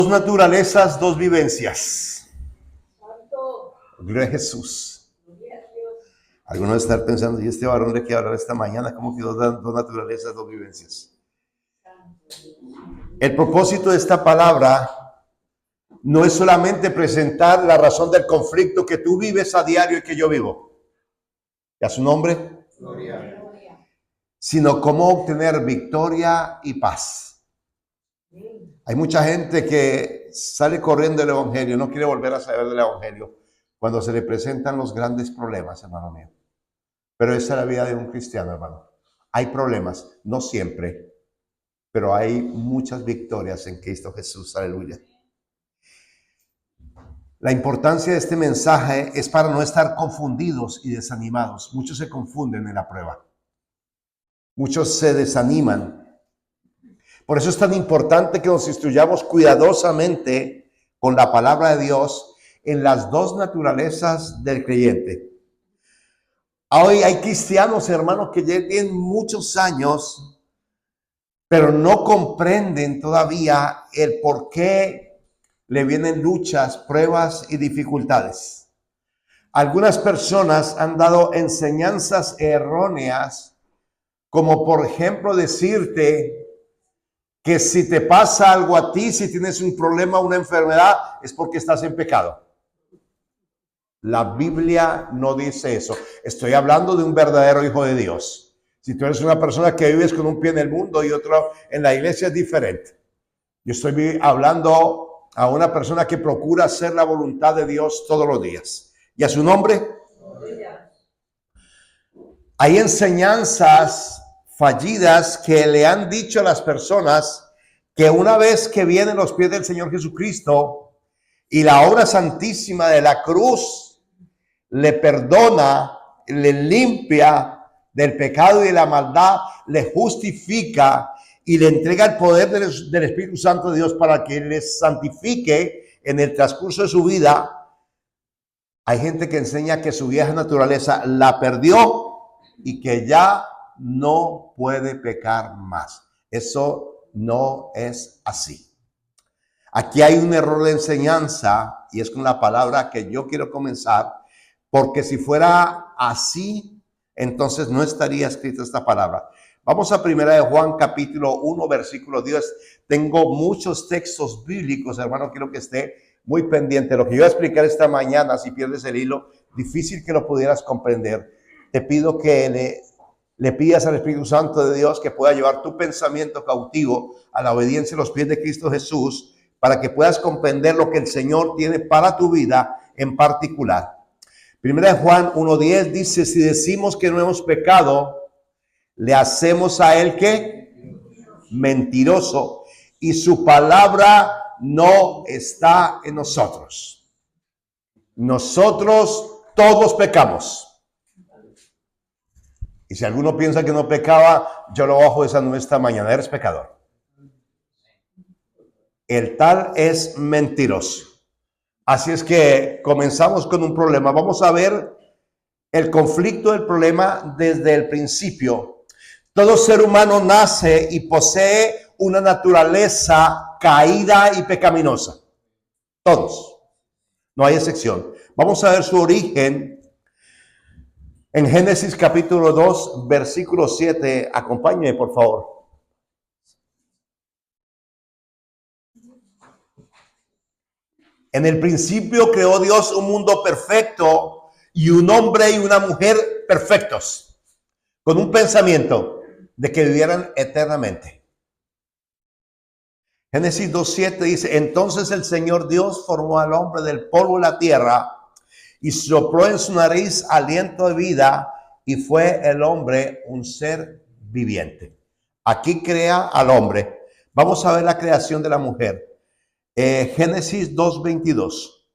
Dos naturalezas, dos vivencias. Gloria a Jesús. Algunos están pensando, ¿y este varón de qué hablar esta mañana? ¿Cómo que dos naturalezas, dos vivencias? El propósito de esta palabra no es solamente presentar la razón del conflicto que tú vives a diario y que yo vivo. ¿Y a su nombre? Gloria. Sino cómo obtener victoria y paz. Hay mucha gente que sale corriendo del evangelio, no quiere volver a saber del evangelio cuando se le presentan los grandes problemas, hermano mío. Pero esa es la vida de un cristiano, hermano. Hay problemas, no siempre, pero hay muchas victorias en Cristo Jesús. Aleluya. La importancia de este mensaje es para no estar confundidos y desanimados. Muchos se confunden en la prueba. Muchos se desaniman. Por eso es tan importante que nos instruyamos cuidadosamente con la palabra de Dios en las dos naturalezas del creyente. Hoy hay cristianos, hermanos, que ya tienen muchos años, pero no comprenden todavía el por qué le vienen luchas, pruebas y dificultades. Algunas personas han dado enseñanzas erróneas, como por ejemplo decirte que si te pasa algo a ti, si tienes un problema, una enfermedad, es porque estás en pecado. La Biblia no dice eso. Estoy hablando de un verdadero hijo de Dios. Si tú eres una persona que vives con un pie en el mundo y otro en la iglesia, es diferente. Yo estoy hablando a una persona que procura hacer la voluntad de Dios todos los días. ¿Y a su nombre? Hay enseñanzas fallidas que le han dicho a las personas que una vez que vienen los pies del Señor Jesucristo y la obra santísima de la cruz le perdona, le limpia del pecado y de la maldad, le justifica y le entrega el poder del Espíritu Santo de Dios para que les santifique en el transcurso de su vida. Hay gente que enseña que su vieja naturaleza la perdió y que ya no puede pecar más. Eso no es así. Aquí hay un error de enseñanza y es con la palabra que yo quiero comenzar, porque si fuera así, entonces no estaría escrita esta palabra. Vamos a 1 de Juan capítulo 1 versículo 10. Tengo muchos textos bíblicos, hermano, quiero que esté muy pendiente. Lo que yo voy a explicar esta mañana, si pierdes el hilo, difícil que lo pudieras comprender. Te pido que le pidas al Espíritu Santo de Dios que pueda llevar tu pensamiento cautivo a la obediencia a los pies de Cristo Jesús, para que puedas comprender lo que el Señor tiene para tu vida en particular. 1 de Juan 1:10 dice, si decimos que no hemos pecado, le hacemos a él ¿qué? Mentiroso, y su palabra no está en nosotros. Nosotros todos pecamos. Y si alguno piensa que no pecaba, yo lo bajo de esa nube esta mañana. Eres pecador. El tal es mentiroso. Así es que comenzamos con un problema. Vamos a ver el conflicto del problema desde el principio. Todo ser humano nace y posee una naturaleza caída y pecaminosa. Todos. No hay excepción. Vamos a ver su origen en Génesis capítulo 2, versículo 7. Acompáñeme, por favor. En el principio creó Dios un mundo perfecto y un hombre y una mujer perfectos, con un pensamiento de que vivieran eternamente. Génesis 2:7 dice, entonces el Señor Dios formó al hombre del polvo de la tierra y sopló en su nariz aliento de vida y fue el hombre un ser viviente. Aquí crea al hombre. Vamos a ver la creación de la mujer. Génesis 2:22.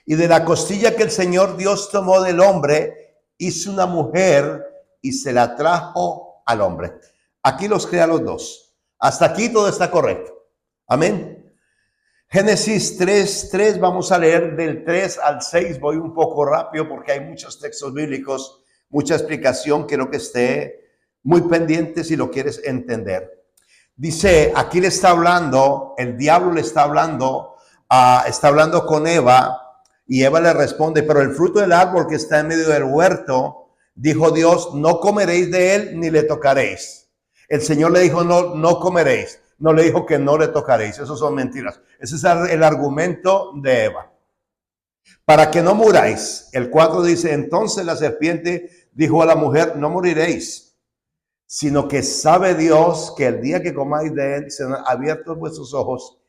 Y de la costilla que el Señor Dios tomó del hombre, hizo una mujer y se la trajo al hombre. Aquí los crea los dos. Hasta aquí todo está correcto. Amén. Génesis 3:3, vamos a leer del 3 al 6. Voy un poco rápido porque hay muchos textos bíblicos, mucha explicación. Quiero que esté muy pendiente si lo quieres entender. Dice, aquí le está hablando, el diablo le está hablando con Eva, y Eva le responde, pero el fruto del árbol que está en medio del huerto, dijo Dios, no comeréis de él ni le tocaréis. El Señor le dijo, no, no comeréis. No le dijo que no le tocaréis. Eso son mentiras. Ese es el argumento de Eva. Para que no muráis. El 4 dice, entonces la serpiente dijo a la mujer, no moriréis, sino que sabe Dios que el día que comáis de él serán abiertos vuestros ojos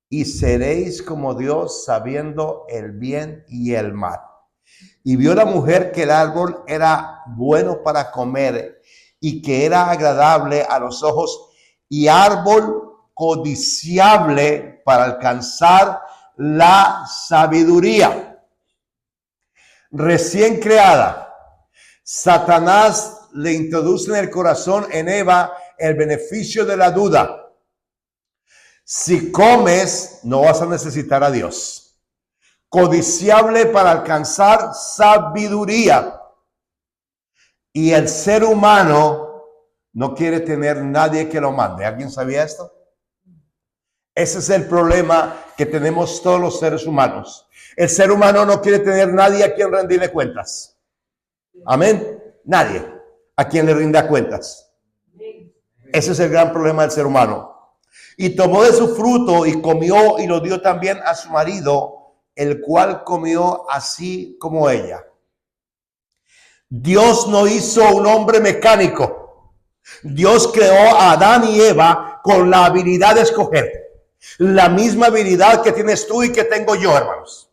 y seréis como Dios, sabiendo el bien y el mal. Y vio la mujer que el árbol era bueno para comer y que era agradable a los ojos y árbol codiciable para alcanzar la sabiduría. Recién creada, Satanás le introduce en el corazón en Eva el beneficio de la duda. Si comes, no vas a necesitar a Dios. Codiciable para alcanzar sabiduría. Y el ser humano no quiere tener nadie que lo mande. ¿Alguien sabía esto? Ese es el problema que tenemos todos los seres humanos. El ser humano no quiere tener nadie a quien rendirle cuentas. Amén. Nadie a quien le rinda cuentas. Ese es el gran problema del ser humano. Y tomó de su fruto y comió y lo dio también a su marido, el cual comió así como ella. Dios no hizo un hombre mecánico. Dios creó a Adán y Eva con la habilidad de escoger. La misma habilidad que tienes tú y que tengo yo, hermanos.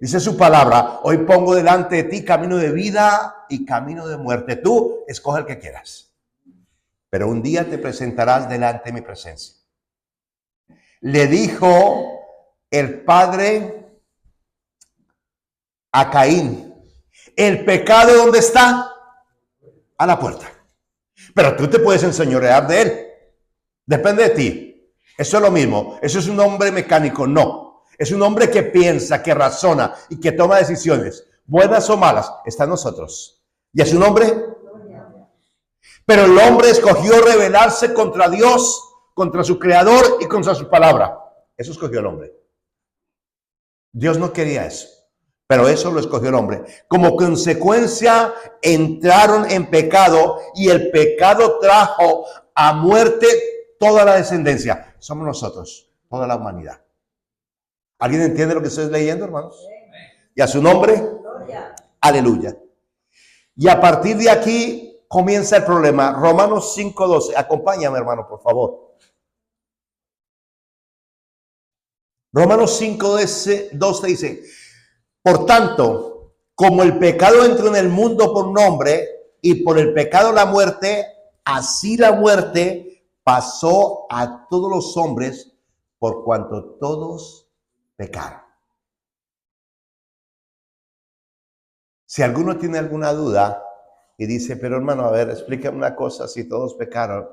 Dice su palabra, hoy pongo delante de ti camino de vida y camino de muerte. Tú escoge el que quieras. Pero un día te presentarás delante de mi presencia. Le dijo el padre a Caín, el pecado ¿dónde está? A la puerta. Pero tú te puedes enseñorear de él. Depende de ti. Eso es lo mismo. Eso es un hombre mecánico. No. Es un hombre que piensa, que razona y que toma decisiones, buenas o malas, está en nosotros. ¿Y es un hombre? Pero el hombre escogió rebelarse contra Dios, contra su creador y contra su palabra. Eso escogió el hombre. Dios no quería eso, pero eso lo escogió el hombre. Como consecuencia entraron en pecado y el pecado trajo a muerte toda la descendencia. Somos nosotros, toda la humanidad. ¿Alguien entiende lo que estoy leyendo, hermanos? Y a su nombre, aleluya. Y a partir de aquí comienza el problema. Romanos 5:12. Acompáñame, hermano, por favor. Romanos 5:12 dice, por tanto, como el pecado entró en el mundo por un hombre y por el pecado la muerte, así la muerte pasó a todos los hombres por cuanto todos pecaron. Si alguno tiene alguna duda y dice, pero hermano, a ver, explícame una cosa, si todos pecaron,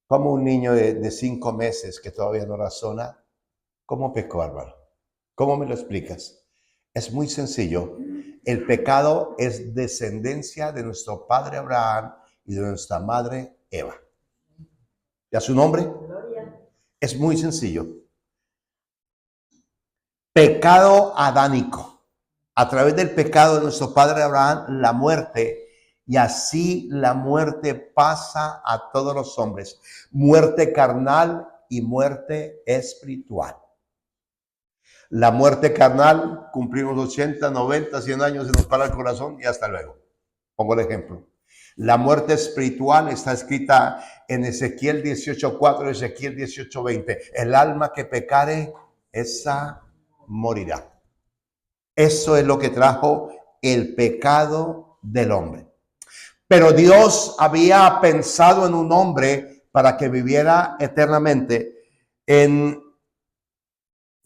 ¿cómo un niño de 5 meses que todavía no razona, cómo pecó, hermano? ¿Cómo me lo explicas? Es muy sencillo. El pecado es descendencia de nuestro padre Abraham y de nuestra madre Eva. ¿Y a su nombre? Es muy sencillo. Pecado adánico. A través del pecado de nuestro padre Abraham, la muerte, y así la muerte pasa a todos los hombres. Muerte carnal y muerte espiritual. La muerte carnal, cumplimos 80, 90, 100 años, se nos para el corazón y hasta luego. Pongo el ejemplo. La muerte espiritual está escrita en Ezequiel 18:4, Ezequiel 18:20. El alma que pecare, esa morirá. Eso es lo que trajo el pecado del hombre. Pero Dios había pensado en un hombre para que viviera eternamente. En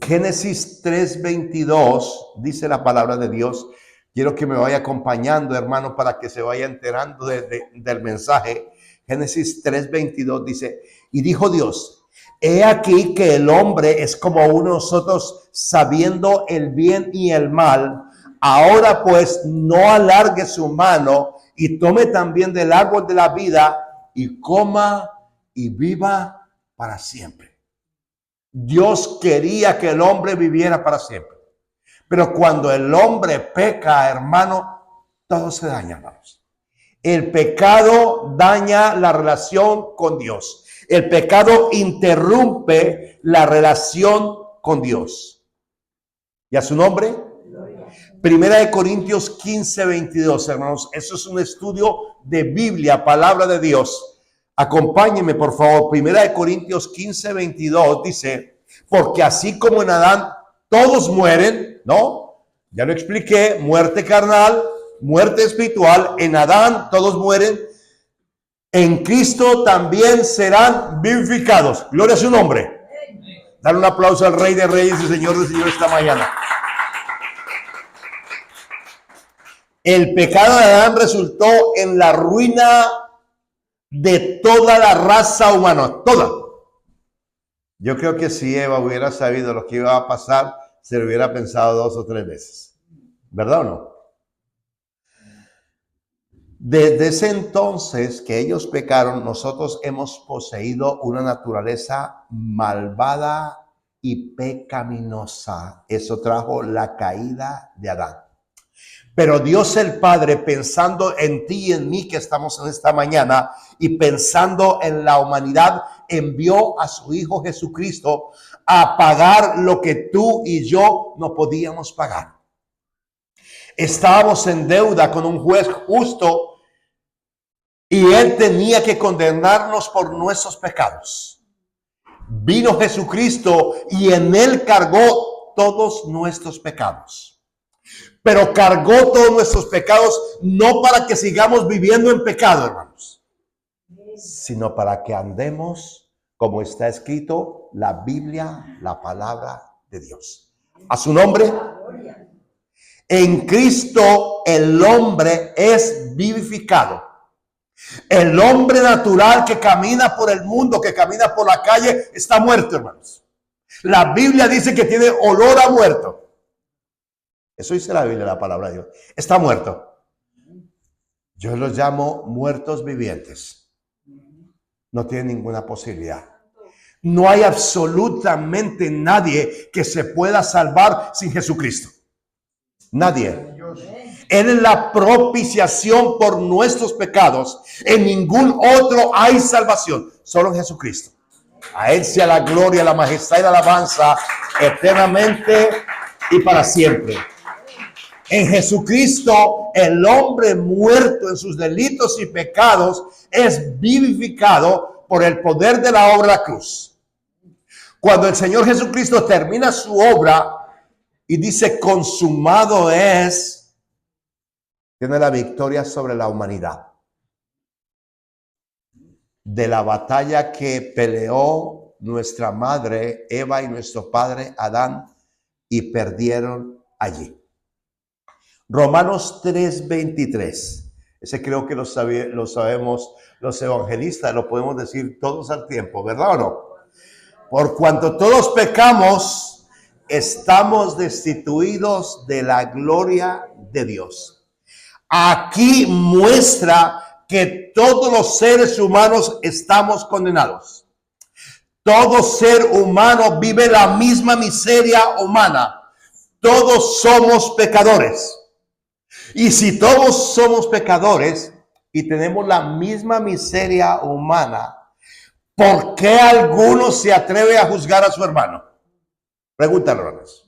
Génesis 3:22 dice la palabra de Dios. Quiero que me vaya acompañando, hermano, para que se vaya enterando del mensaje. Génesis 3:22 dice, y dijo Dios, he aquí que el hombre es como uno de nosotros, sabiendo el bien y el mal. Ahora pues no alargue su mano y tome también del árbol de la vida y coma y viva para siempre. Dios quería que el hombre viviera para siempre. Pero cuando el hombre peca, hermano, todo se daña, hermanos. El pecado daña la relación con Dios. El pecado interrumpe la relación con Dios. ¿Y a su nombre? Primera de Corintios 15, 22, hermanos. Eso es un estudio de Biblia, palabra de Dios. Acompáñenme, por favor. Primera de Corintios 15, 22 dice, porque así como en Adán todos mueren, ¿no? Ya lo expliqué, muerte carnal, muerte espiritual. En Adán todos mueren. En Cristo también serán vivificados. Gloria a su nombre. Dale un aplauso al Rey de Reyes y Señor de Señores esta mañana. El pecado de Adán resultó en la ruina de toda la raza humana. Toda. Yo creo que si Eva hubiera sabido lo que iba a pasar, se lo hubiera pensado 2 o 3 veces. ¿Verdad o no? Desde ese entonces que ellos pecaron, nosotros hemos poseído una naturaleza malvada y pecaminosa. Eso trajo la caída de Adán. Pero Dios el Padre, pensando en ti y en mí que estamos en esta mañana y pensando en la humanidad, envió a su Hijo Jesucristo a pagar lo que tú y yo no podíamos pagar. Estábamos en deuda con un juez justo y él tenía que condenarnos por nuestros pecados. Vino Jesucristo y en él cargó todos nuestros pecados. Pero cargó todos nuestros pecados no para que sigamos viviendo en pecado, hermanos, sino para que andemos como está escrito la Biblia, la palabra de Dios. A su nombre. En Cristo el hombre es vivificado. El hombre natural que camina por el mundo, que camina por la calle, está muerto, hermanos. La Biblia dice que tiene olor a muerto. Eso dice la Biblia, la palabra de Dios. Está muerto. Yo los llamo muertos vivientes. No tienen ninguna posibilidad. No hay absolutamente nadie que se pueda salvar sin Jesucristo. Nadie. Él es la propiciación por nuestros pecados. En ningún otro hay salvación. Solo en Jesucristo. A Él sea la gloria, la majestad y la alabanza eternamente y para siempre. En Jesucristo, el hombre muerto en sus delitos y pecados es vivificado por el poder de la obra de la cruz. Cuando el Señor Jesucristo termina su obra y dice consumado es, tiene la victoria sobre la humanidad. De la batalla que peleó nuestra madre Eva y nuestro padre Adán y perdieron allí. Romanos 3:23. Ese creo que lo sabemos los evangelistas, lo podemos decir todos al tiempo, ¿verdad o no? Por cuanto todos pecamos, estamos destituidos de la gloria de Dios. Aquí muestra que todos los seres humanos estamos condenados. Todo ser humano vive la misma miseria humana. Todos somos pecadores. Y si todos somos pecadores y tenemos la misma miseria humana, ¿por qué alguno se atreve a juzgar a su hermano? Pregúntalo, hermanos.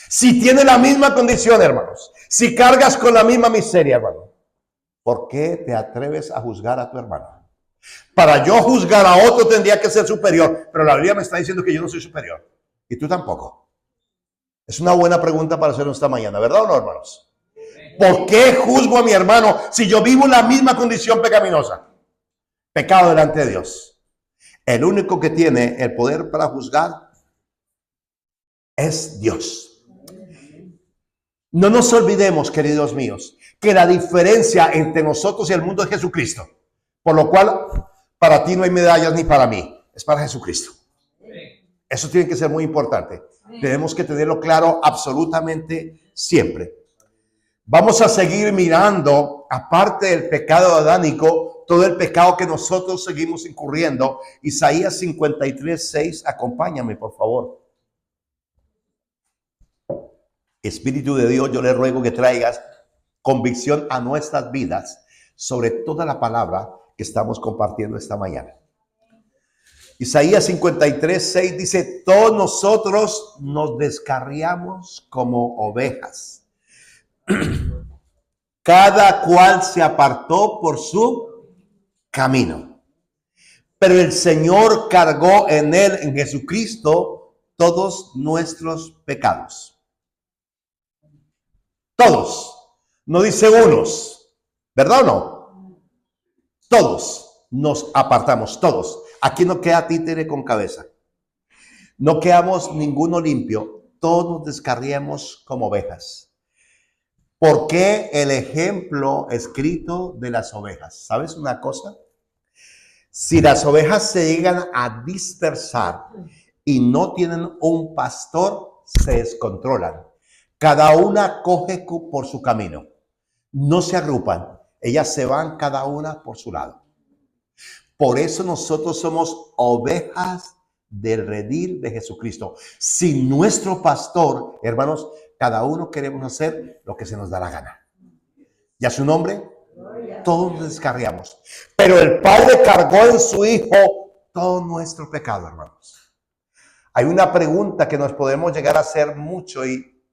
Si tiene la misma condición, hermanos, si cargas con la misma miseria, hermano, ¿por qué te atreves a juzgar a tu hermano? Para yo juzgar a otro tendría que ser superior, pero la Biblia me está diciendo que yo no soy superior. Y tú tampoco. Es una buena pregunta para hacernos esta mañana, ¿verdad o no, hermanos? ¿Por qué juzgo a mi hermano si yo vivo en la misma condición pecaminosa? Pecado delante de Dios. El único que tiene el poder para juzgar es Dios. No nos olvidemos, queridos míos, que la diferencia entre nosotros y el mundo es Jesucristo. Por lo cual, para ti no hay medallas ni para mí. Es para Jesucristo. Eso tiene que ser muy importante. Tenemos que tenerlo claro absolutamente siempre. Vamos a seguir mirando, aparte del pecado adánico, todo el pecado que nosotros seguimos incurriendo. Isaías 53:6, acompáñame por favor. Espíritu de Dios, yo le ruego que traigas convicción a nuestras vidas sobre toda la palabra que estamos compartiendo esta mañana. Isaías 53:6 dice, todos nosotros nos descarriamos como ovejas. Cada cual se apartó por su camino. Pero el Señor cargó en él, en Jesucristo, todos nuestros pecados. Todos. No dice unos. ¿Verdad o no? Todos nos apartamos, todos. Aquí no queda títere con cabeza. No quedamos ninguno limpio. Todos nos descarriamos como ovejas. ¿Por qué el ejemplo escrito de las ovejas? ¿Sabes una cosa? Si las ovejas se llegan a dispersar y no tienen un pastor, se descontrolan. Cada una coge por su camino. No se agrupan. Ellas se van cada una por su lado. Por eso nosotros somos ovejas del redil de Jesucristo. Sin nuestro pastor, hermanos, cada uno queremos hacer lo que se nos da la gana. ¿Y a su nombre? Todos nos descarriamos. Pero el Padre cargó en su Hijo todo nuestro pecado, hermanos. Hay una pregunta que nos podemos llegar a hacer mucho y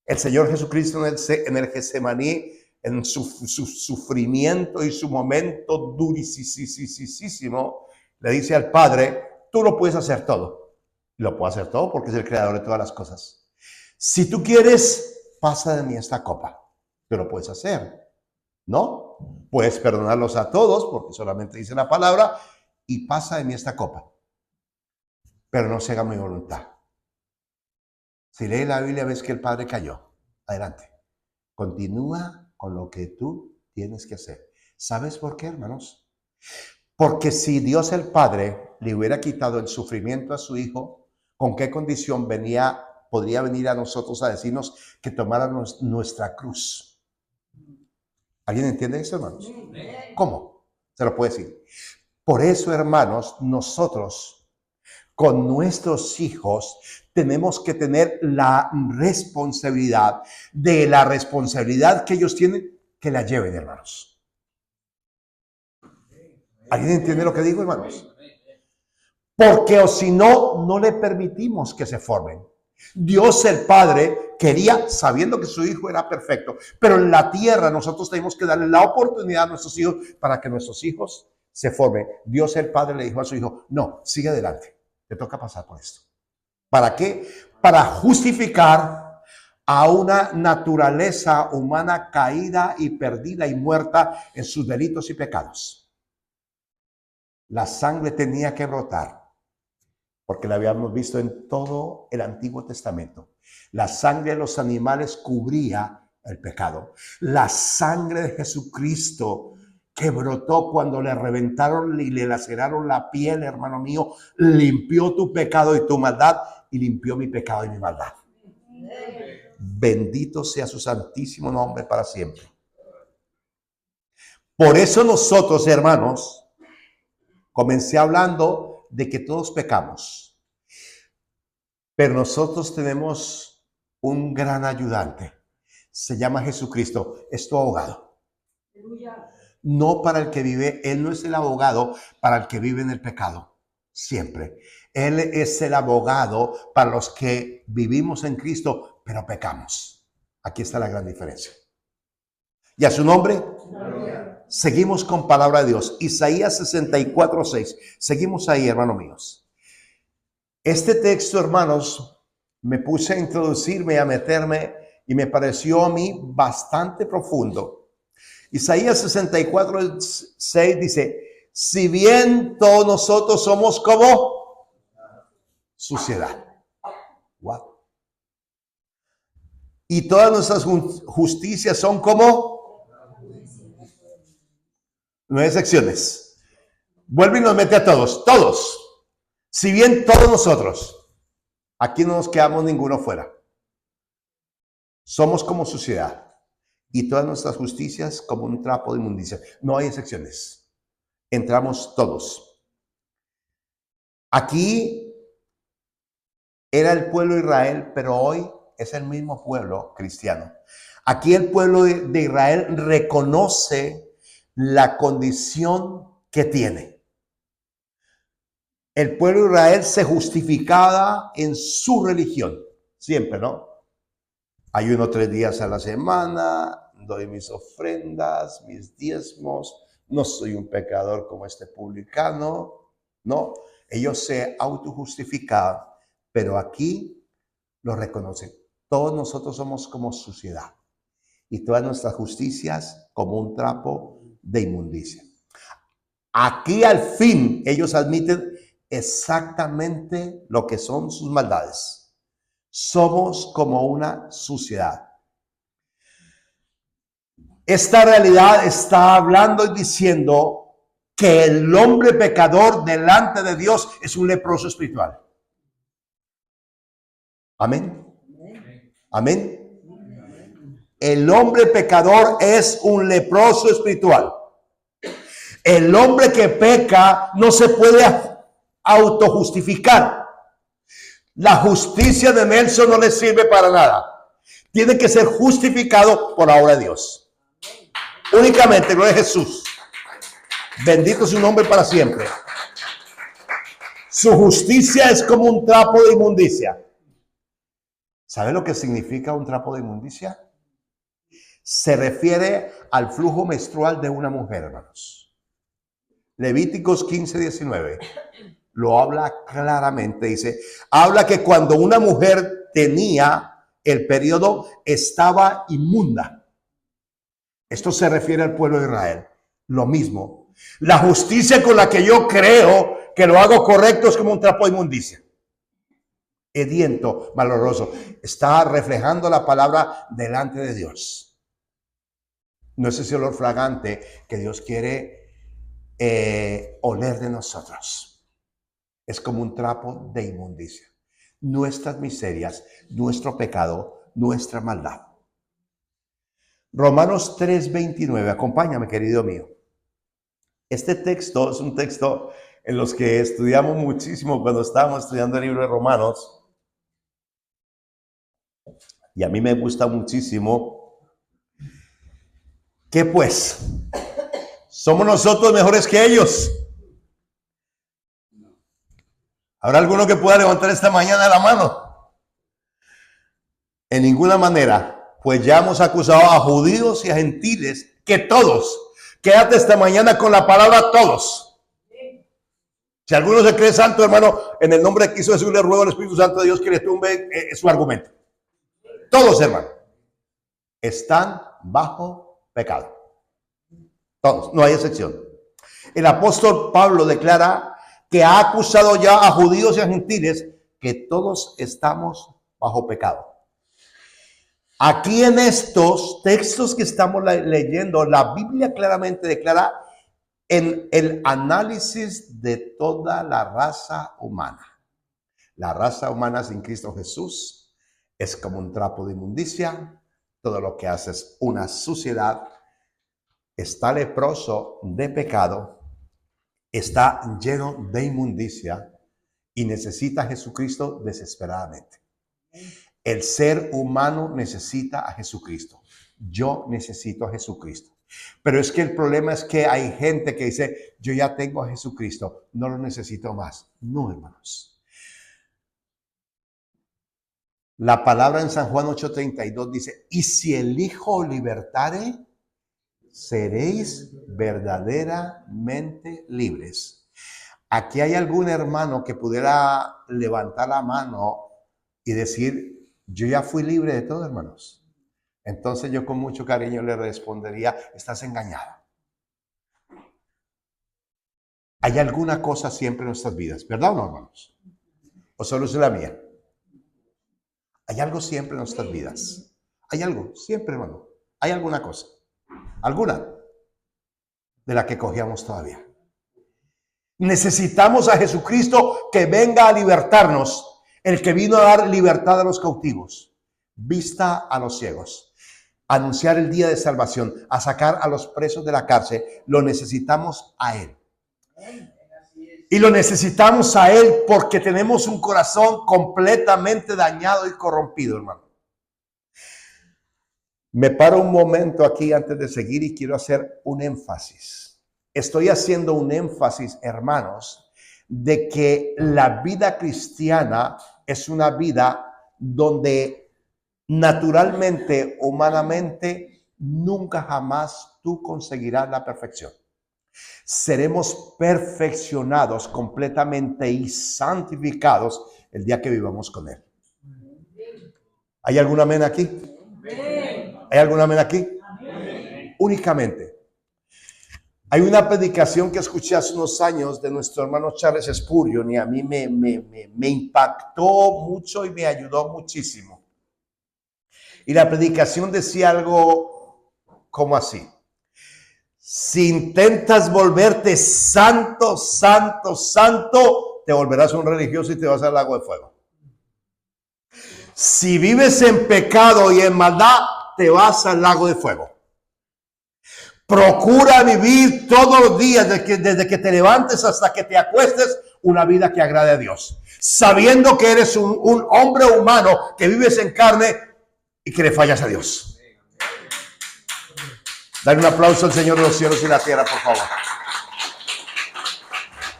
el Señor Jesucristo en el Getsemaní, en su sufrimiento y su momento durísimo, le dice al Padre, tú lo puedes hacer todo. Lo puedo hacer todo porque es el creador de todas las cosas. Si tú quieres, pasa de mí esta copa. Tú lo puedes hacer, ¿no? Puedes perdonarlos a todos porque solamente dice la palabra y pasa de mí esta copa. Pero no se haga mi voluntad. Si lees la Biblia ves que el Padre cayó. Adelante. Continúa con lo que tú tienes que hacer. ¿Sabes por qué, hermanos? Porque si Dios el Padre le hubiera quitado el sufrimiento a su Hijo, ¿con qué condición podría venir a nosotros a decirnos que tomáramos nuestra cruz? ¿Alguien entiende eso, hermanos? ¿Cómo? Se lo puede decir. Por eso, hermanos, nosotros con nuestros hijos tenemos que tener la responsabilidad de la responsabilidad que ellos tienen, que la lleven, hermanos. ¿Alguien entiende lo que digo, hermanos? Porque o si no, no le permitimos que se formen. Dios el Padre quería, sabiendo que su Hijo era perfecto, pero en la tierra nosotros tenemos que darle la oportunidad a nuestros hijos para que nuestros hijos se formen. Dios el Padre le dijo a su Hijo, no, sigue adelante, te toca pasar por esto. ¿Para qué? Para justificar a una naturaleza humana caída y perdida y muerta en sus delitos y pecados. La sangre tenía que brotar, porque la habíamos visto en todo el Antiguo Testamento. La sangre de los animales cubría el pecado. La sangre de Jesucristo que brotó cuando le reventaron y le laceraron la piel, hermano mío, limpió tu pecado y tu maldad y limpió mi pecado y mi maldad. Bendito sea su santísimo nombre para siempre. Por eso nosotros, hermanos, comencé hablando de que todos pecamos, pero nosotros tenemos un gran ayudante. Se llama Jesucristo, es tu abogado. No para el que vive, Él no es el abogado para el que vive en el pecado, siempre. Él es el abogado para los que vivimos en Cristo, pero pecamos. Aquí está la gran diferencia. ¿Y a su nombre? Seguimos con palabra de Dios. Isaías 64:6. Seguimos ahí, hermanos míos. Este texto, hermanos, me puse a introducirme, a meterme, y me pareció a mí bastante profundo. Isaías 64:6 dice, si bien todos nosotros somos como suciedad. Wow. Y todas nuestras justicias son como 9 secciones. Vuelve y nos mete a todos, todos. Si bien todos nosotros, aquí no nos quedamos ninguno fuera. Somos como suciedad y todas nuestras justicias como un trapo de inmundicia. No hay excepciones. entramos todos. Aquí era el pueblo de Israel, pero hoy es el mismo pueblo cristiano. Aquí el pueblo de Israel reconoce la condición que tiene. El pueblo de Israel se justificaba en su religión, siempre, ¿no? Ayuno 3 días a la semana, doy mis ofrendas, mis diezmos, no soy un pecador como este publicano, ¿no? Ellos se autojustificaban, pero aquí lo reconocen. Todos nosotros somos como suciedad y todas nuestras justicias como un trapo de inmundicia. Aquí al fin ellos admiten exactamente lo que son sus maldades. Somos como una suciedad. Esta realidad está hablando y diciendo que el hombre pecador delante de Dios es un leproso espiritual. Amén. Amén. El hombre pecador es un leproso espiritual. El hombre que peca no se puede autojustificar. La justicia de Nelson no le sirve para nada. Tiene que ser justificado por la obra de Dios. Únicamente, gloria a Jesús. Bendito su nombre para siempre. Su justicia es como un trapo de inmundicia. ¿Sabe lo que significa un trapo de inmundicia? Se refiere al flujo menstrual de una mujer, hermanos. Levíticos 15:19 lo habla claramente. Dice, habla que cuando una mujer tenía el periodo estaba inmunda. Esto se refiere al pueblo de Israel. Lo mismo. La justicia con la que yo creo que lo hago correcto es como un trapo de inmundicia. Hediento, maloloroso. Está reflejando la palabra delante de Dios. No es ese olor fragante que Dios quiere oler de nosotros. Es como un trapo de inmundicia. Nuestras miserias, nuestro pecado, nuestra maldad. Romanos 3:29. Acompáñame, querido mío. Este texto es un texto en los que estudiamos muchísimo cuando estábamos estudiando el libro de Romanos. Y a mí me gusta muchísimo. ¿Qué pues? ¿Somos nosotros mejores que ellos? ¿Habrá alguno que pueda levantar esta mañana la mano? En ninguna manera, pues ya hemos acusado a judíos y a gentiles que todos. Quédate esta mañana con la palabra todos. Si alguno se cree santo, hermano, en el nombre de Cristo Jesús le ruego al Espíritu Santo de Dios que le tumbe su argumento. Todos, hermano, están bajo pecado. Todos, no hay excepción. El apóstol Pablo declara que ha acusado ya a judíos y a gentiles que todos estamos bajo pecado. Aquí en estos textos que estamos leyendo, la Biblia claramente declara en el análisis de toda la raza humana. La raza humana sin Cristo Jesús es como un trapo de inmundicia. Todo lo que hace es una suciedad. Está leproso de pecado. Está lleno de inmundicia y necesita a Jesucristo desesperadamente. El ser humano necesita a Jesucristo. Yo necesito a Jesucristo. Pero es que el problema es que hay gente que dice, yo ya tengo a Jesucristo, no lo necesito más. No, hermanos. La palabra en San Juan 8:32 dice, y si el Hijo libertare, seréis verdaderamente libres. Aquí hay algún hermano que pudiera levantar la mano y decir, yo ya fui libre de todo, hermanos. Entonces yo con mucho cariño le respondería, estás engañado. Hay alguna cosa siempre en nuestras vidas, ¿verdad o no, hermanos? ¿O solo es la mía? Hay algo siempre en nuestras vidas. Hay algo, siempre, hermano. Hay alguna cosa. Alguna de la que cogíamos todavía. Necesitamos a Jesucristo que venga a libertarnos, el que vino a dar libertad a los cautivos, vista a los ciegos, anunciar el día de salvación, a sacar a los presos de la cárcel. Lo necesitamos a Él. Y lo necesitamos a Él porque tenemos un corazón completamente dañado y corrompido, hermano. Me paro un momento aquí antes de seguir y quiero hacer un énfasis. Estoy haciendo un énfasis, hermanos, de que la vida cristiana es una vida donde naturalmente, humanamente, nunca jamás tú conseguirás la perfección. Seremos perfeccionados completamente y santificados el día que vivamos con Él. ¿Hay algún amén aquí? ¿Hay algún amén aquí? Únicamente. Hay una predicación que escuché hace unos años de nuestro hermano Charles Spurgeon y a mí me impactó mucho y me ayudó muchísimo. Y la predicación decía algo como así: si intentas volverte santo, santo, santo, te volverás un religioso y te vas al lago de fuego. Si vives en pecado y en maldad, te vas al lago de fuego. Procura vivir todos los días, desde que te levantes hasta que te acuestes, una vida que agrade a Dios. Sabiendo que eres un hombre humano, que vives en carne y que le fallas a Dios. Dale un aplauso al Señor de los cielos y la tierra, por favor.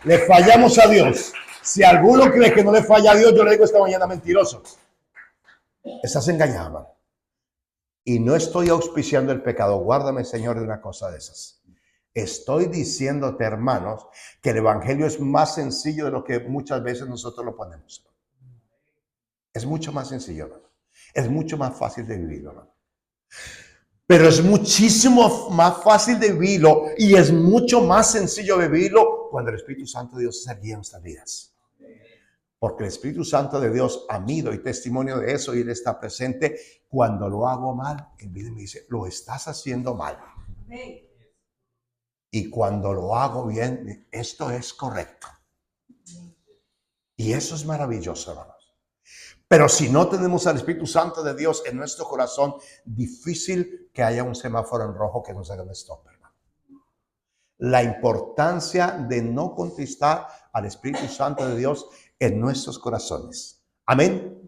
Le fallamos a Dios. Si alguno cree que no le falla a Dios, yo le digo esta mañana: mentiroso. Estás engañado, hermano. Y no estoy auspiciando el pecado. Guárdame, Señor, de una cosa de esas. Estoy diciéndote, hermanos, que el evangelio es más sencillo de lo que muchas veces nosotros lo ponemos. Es mucho más sencillo, hermano. Es mucho más fácil de vivirlo, hermano. Pero es muchísimo más fácil de vivirlo y es mucho más sencillo de vivirlo cuando el Espíritu Santo de Dios se guía en nuestras vidas. Porque el Espíritu Santo de Dios, a mí doy testimonio de eso y Él está presente. Cuando lo hago mal, Él viene y me dice: lo estás haciendo mal. Y cuando lo hago bien, esto es correcto. Y eso es maravilloso, hermanos. Pero si no tenemos al Espíritu Santo de Dios en nuestro corazón, difícil que haya un semáforo en rojo que nos haga un stop, hermano. La importancia de no contristar al Espíritu Santo de Dios en nuestros corazones. Amén.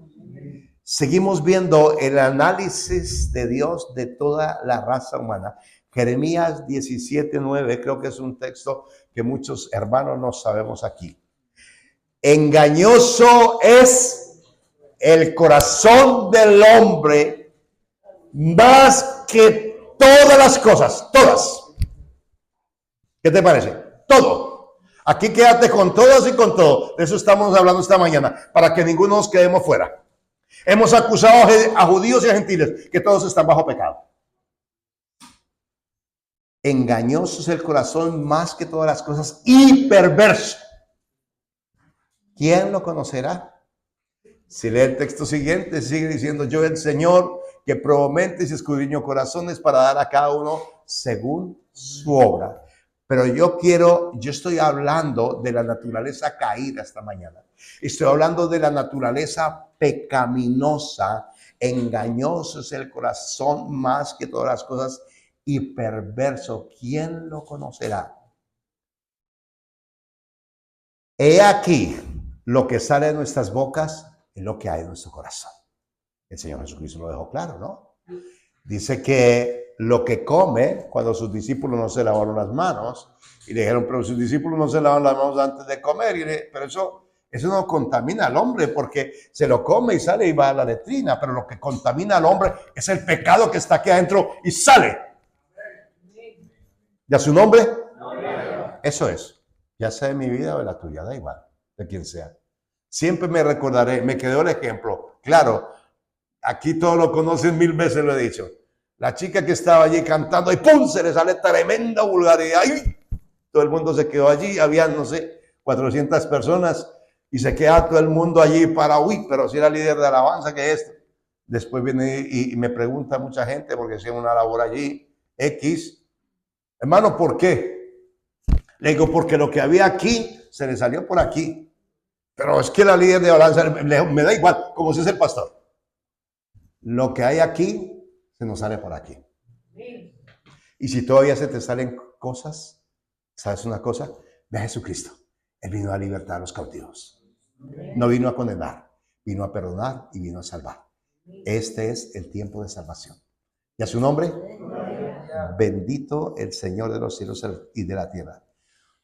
Seguimos viendo el análisis de Dios de toda la raza humana. Jeremías 17:9, creo que es un texto que muchos hermanos no sabemos aquí. Engañoso es el corazón del hombre más que todas las cosas, todas. ¿Qué te parece? Todo. Aquí quédate con todas y con todo. De eso estamos hablando esta mañana, para que ninguno nos quedemos fuera. Hemos acusado a judíos y a gentiles que todos están bajo pecado. Engañoso es el corazón más que todas las cosas y perverso. ¿Quién lo conocerá? Si lee el texto siguiente, sigue diciendo: yo, el Señor, que pruebo mentes y escudriño corazones para dar a cada uno según su obra. Pero yo estoy hablando de la naturaleza caída esta mañana. Estoy hablando de la naturaleza pecaminosa. Engañoso es el corazón más que todas las cosas y perverso. ¿Quién lo conocerá? He aquí lo que sale de nuestras bocas y lo que hay en nuestro corazón. El Señor Jesucristo lo dejó claro, ¿no? Dice que lo que come, cuando sus discípulos no se lavaron las manos, y le dijeron: pero sus discípulos no se lavan las manos antes de comer, pero eso no contamina al hombre, porque se lo come y sale y va a la letrina, pero lo que contamina al hombre es el pecado que está aquí adentro y sale. ¿Y a su nombre? Eso es. Ya sea de mi vida o de la tuya, da igual, de quien sea. Siempre me recordaré, me quedó el ejemplo. Claro, aquí todos lo conocen, 1000 veces lo he dicho. La chica que estaba allí cantando y ¡pum! Se le sale tremenda vulgaridad. ¡Ay! Todo el mundo se quedó allí. Había, no sé, 400 personas y se queda todo el mundo allí para, uy, pero si era líder de alabanza, ¿qué es esto? Después viene y me pregunta mucha gente, porque hacía una labor allí, X. Hermano, ¿por qué? Le digo: porque lo que había aquí se le salió por aquí. Pero es que la líder de alabanza me da igual, como si es el pastor. Lo que hay aquí se nos sale por aquí. Y si todavía se te salen cosas, ¿sabes una cosa? Ve a Jesucristo. Él vino a libertar a los cautivos. No vino a condenar, vino a perdonar y vino a salvar. Este es el tiempo de salvación. ¿Y a su nombre? Bendito el Señor de los cielos y de la tierra.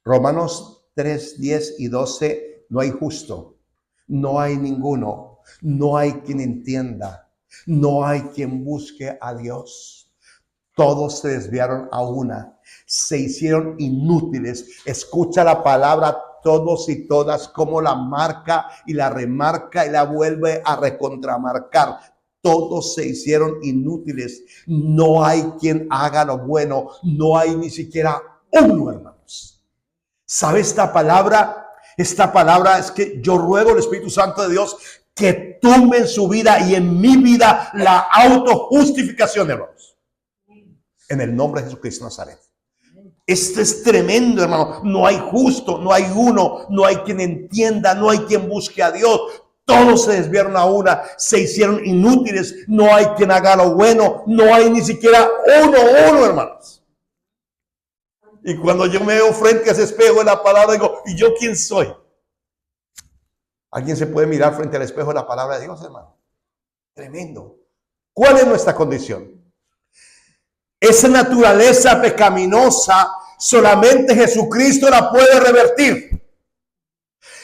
Romanos 3, 10 y 12. No hay justo, no hay ninguno, no hay quien entienda, no hay quien busque a Dios. Todos se desviaron a una, se hicieron inútiles. Escucha la palabra, todos y todas, como la marca y la remarca y la vuelve a recontramarcar. Todos se hicieron inútiles. No hay quien haga lo bueno. No hay ni siquiera uno, hermanos. ¿Sabe esta palabra? Esta palabra es que yo ruego al Espíritu Santo de Dios que tome en su vida y en mi vida la autojustificación, hermanos. En el nombre de Jesucristo de Nazaret. Esto es tremendo, hermano. No hay justo, no hay uno, no hay quien entienda, no hay quien busque a Dios. Todos se desviaron a una, se hicieron inútiles. No hay quien haga lo bueno, no hay ni siquiera uno, hermanos. Y cuando yo me veo frente a ese espejo de la palabra, digo, ¿y yo quién soy? ¿Alguien se puede mirar frente al espejo de la palabra de Dios, hermano? Tremendo. ¿Cuál es nuestra condición? Esa naturaleza pecaminosa, solamente Jesucristo la puede revertir.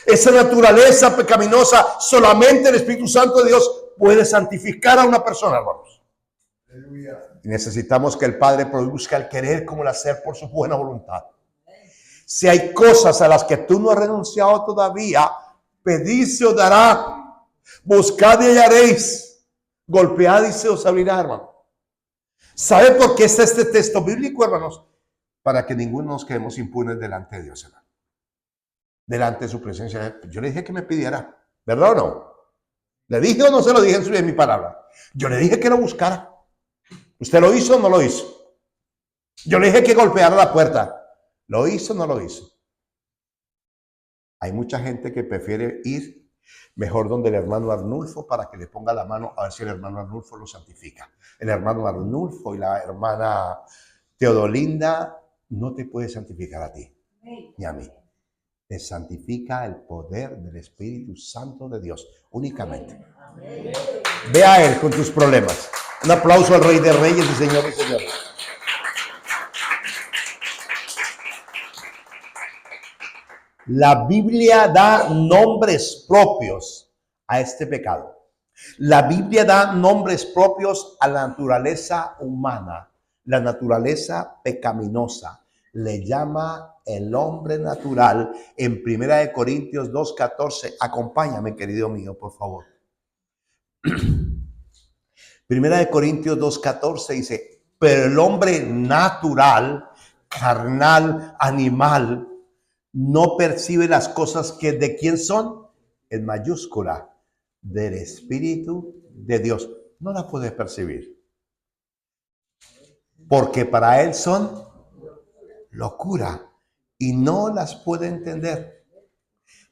Esa naturaleza pecaminosa, solamente el Espíritu Santo de Dios puede santificar a una persona, hermanos. Y necesitamos que el Padre produzca el querer como el hacer por su buena voluntad. Si hay cosas a las que tú no has renunciado todavía, pedid se os dará, buscad y hallaréis, golpead y se os abrirá, hermano. ¿Sabe por qué está este texto bíblico, hermanos? Para que ninguno nos quedemos impunes delante de Dios, hermano. Delante de su presencia. Yo le dije que me pidiera, ¿verdad o no? ¿Le dije o no se lo dije en mi palabra? Yo le dije que lo buscara. ¿Usted lo hizo o no lo hizo? Yo le dije que golpeara la puerta. ¿Lo hizo o no lo hizo? Hay mucha gente que prefiere ir mejor donde el hermano Arnulfo para que le ponga la mano a ver si el hermano Arnulfo lo santifica. El hermano Arnulfo y la hermana Teodolinda no te puede santificar a ti ni a mí. Te santifica el poder del Espíritu Santo de Dios únicamente. Ve a Él con tus problemas. Un aplauso al Rey de Reyes y Señor de Señores. La Biblia da nombres propios a este pecado. La Biblia da nombres propios a la naturaleza humana, la naturaleza pecaminosa. Le llama el hombre natural en 1 Corintios 2:14. Acompáñame, querido mío, por favor. 1 Corintios 2:14 dice, pero el hombre natural, carnal, animal, no percibe las cosas que de quién son, en mayúscula, del Espíritu de Dios. No la puede percibir. Porque para él son locura y no las puede entender.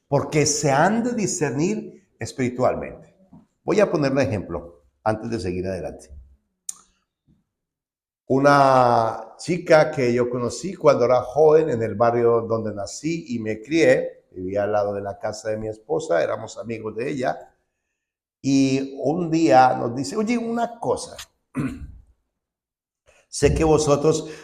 Porque se han de discernir espiritualmente. Voy a poner un ejemplo antes de seguir adelante. Una chica que yo conocí cuando era joven en el barrio donde nací y me crié, vivía al lado de la casa de mi esposa, éramos amigos de ella, y un día nos dice, oye, una cosa, sé que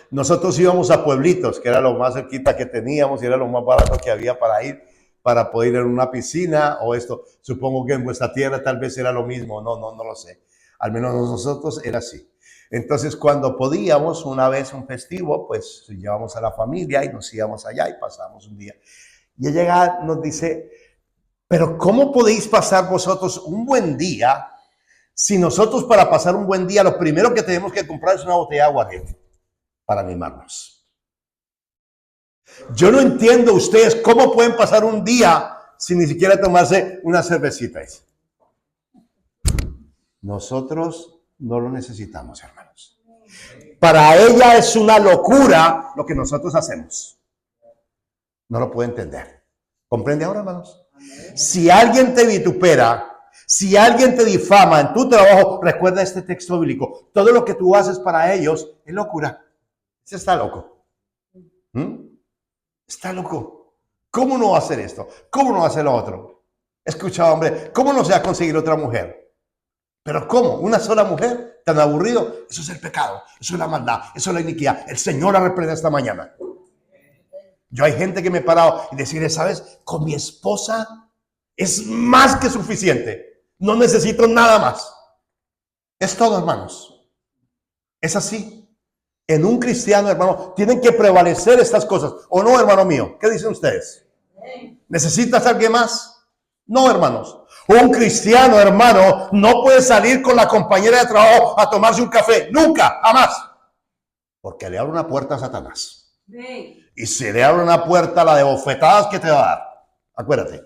nosotros íbamos a pueblitos, que era lo más cerquita que teníamos y era lo más barato que había para ir, para poder ir a una piscina o esto. Supongo que en vuestra tierra tal vez era lo mismo, no lo sé. Al menos nosotros era así. Entonces, cuando podíamos, una vez un festivo, pues llevamos a la familia y nos íbamos allá y pasamos un día. Y ella nos dice, pero ¿cómo podéis pasar vosotros un buen día si nosotros para pasar un buen día lo primero que tenemos que comprar es una botella de aguardiente para animarnos? Yo no entiendo ustedes cómo pueden pasar un día sin ni siquiera tomarse una cervecita. Nosotros no lo necesitamos, hermanos. Para ella es una locura lo que nosotros hacemos. No lo puede entender. ¿Comprende ahora, hermanos? Si alguien te vitupera, si alguien te difama en tu trabajo, recuerda este texto bíblico. Todo lo que tú haces para ellos es locura. Ese está loco. Está loco. ¿Cómo no va a hacer esto? ¿Cómo no va a hacer lo otro? Escucha, hombre, ¿cómo no se va a conseguir otra mujer? ¿Pero cómo? ¿Una sola mujer? ¿Tan aburrido? Eso es el pecado, eso es la maldad, eso es la iniquidad. El Señor la reprende esta mañana. Yo hay gente que me he parado y decirle, ¿sabes? Con mi esposa es más que suficiente. No necesito nada más. Es todo, hermanos. Es así. En un cristiano, hermano, tienen que prevalecer estas cosas. ¿O no, hermano mío? ¿Qué dicen ustedes? ¿Necesitas alguien más? No, hermanos. Un cristiano, hermano, no puede salir con la compañera de trabajo a tomarse un café. Nunca, jamás. Porque le abre una puerta a Satanás. Y si le abre una puerta, la de bofetadas que te va a dar. Acuérdate.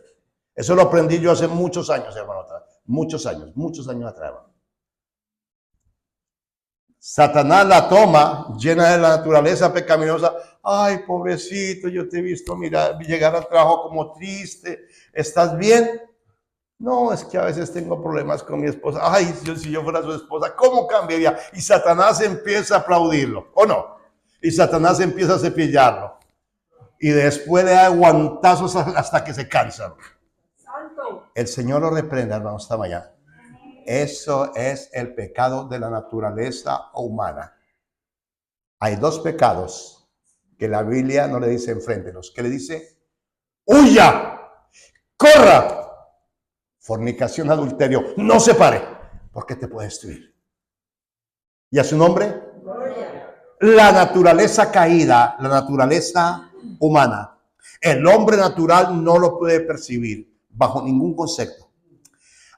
Eso lo aprendí yo hace muchos años, hermano. Muchos años atrás, hermano. Satanás la toma llena de la naturaleza pecaminosa. Ay, pobrecito, yo te he visto llegar al trabajo como triste. ¿Estás bien? No, es que a veces tengo problemas con mi esposa. Ay, si yo fuera su esposa, ¿cómo cambiaría? Y Satanás empieza a aplaudirlo, ¿o no? Y Satanás empieza a cepillarlo. Y después le da guantazos hasta que se cansa. El Señor lo reprende, hermanos, esta mañana. Eso es el pecado de la naturaleza humana. Hay dos pecados que la Biblia no le dice enfréntelos, que le dice, huya, corra. Fornicación, adulterio, no se pare, porque te puede destruir. ¿Y a su nombre? La naturaleza caída, la naturaleza humana. El hombre natural no lo puede percibir bajo ningún concepto.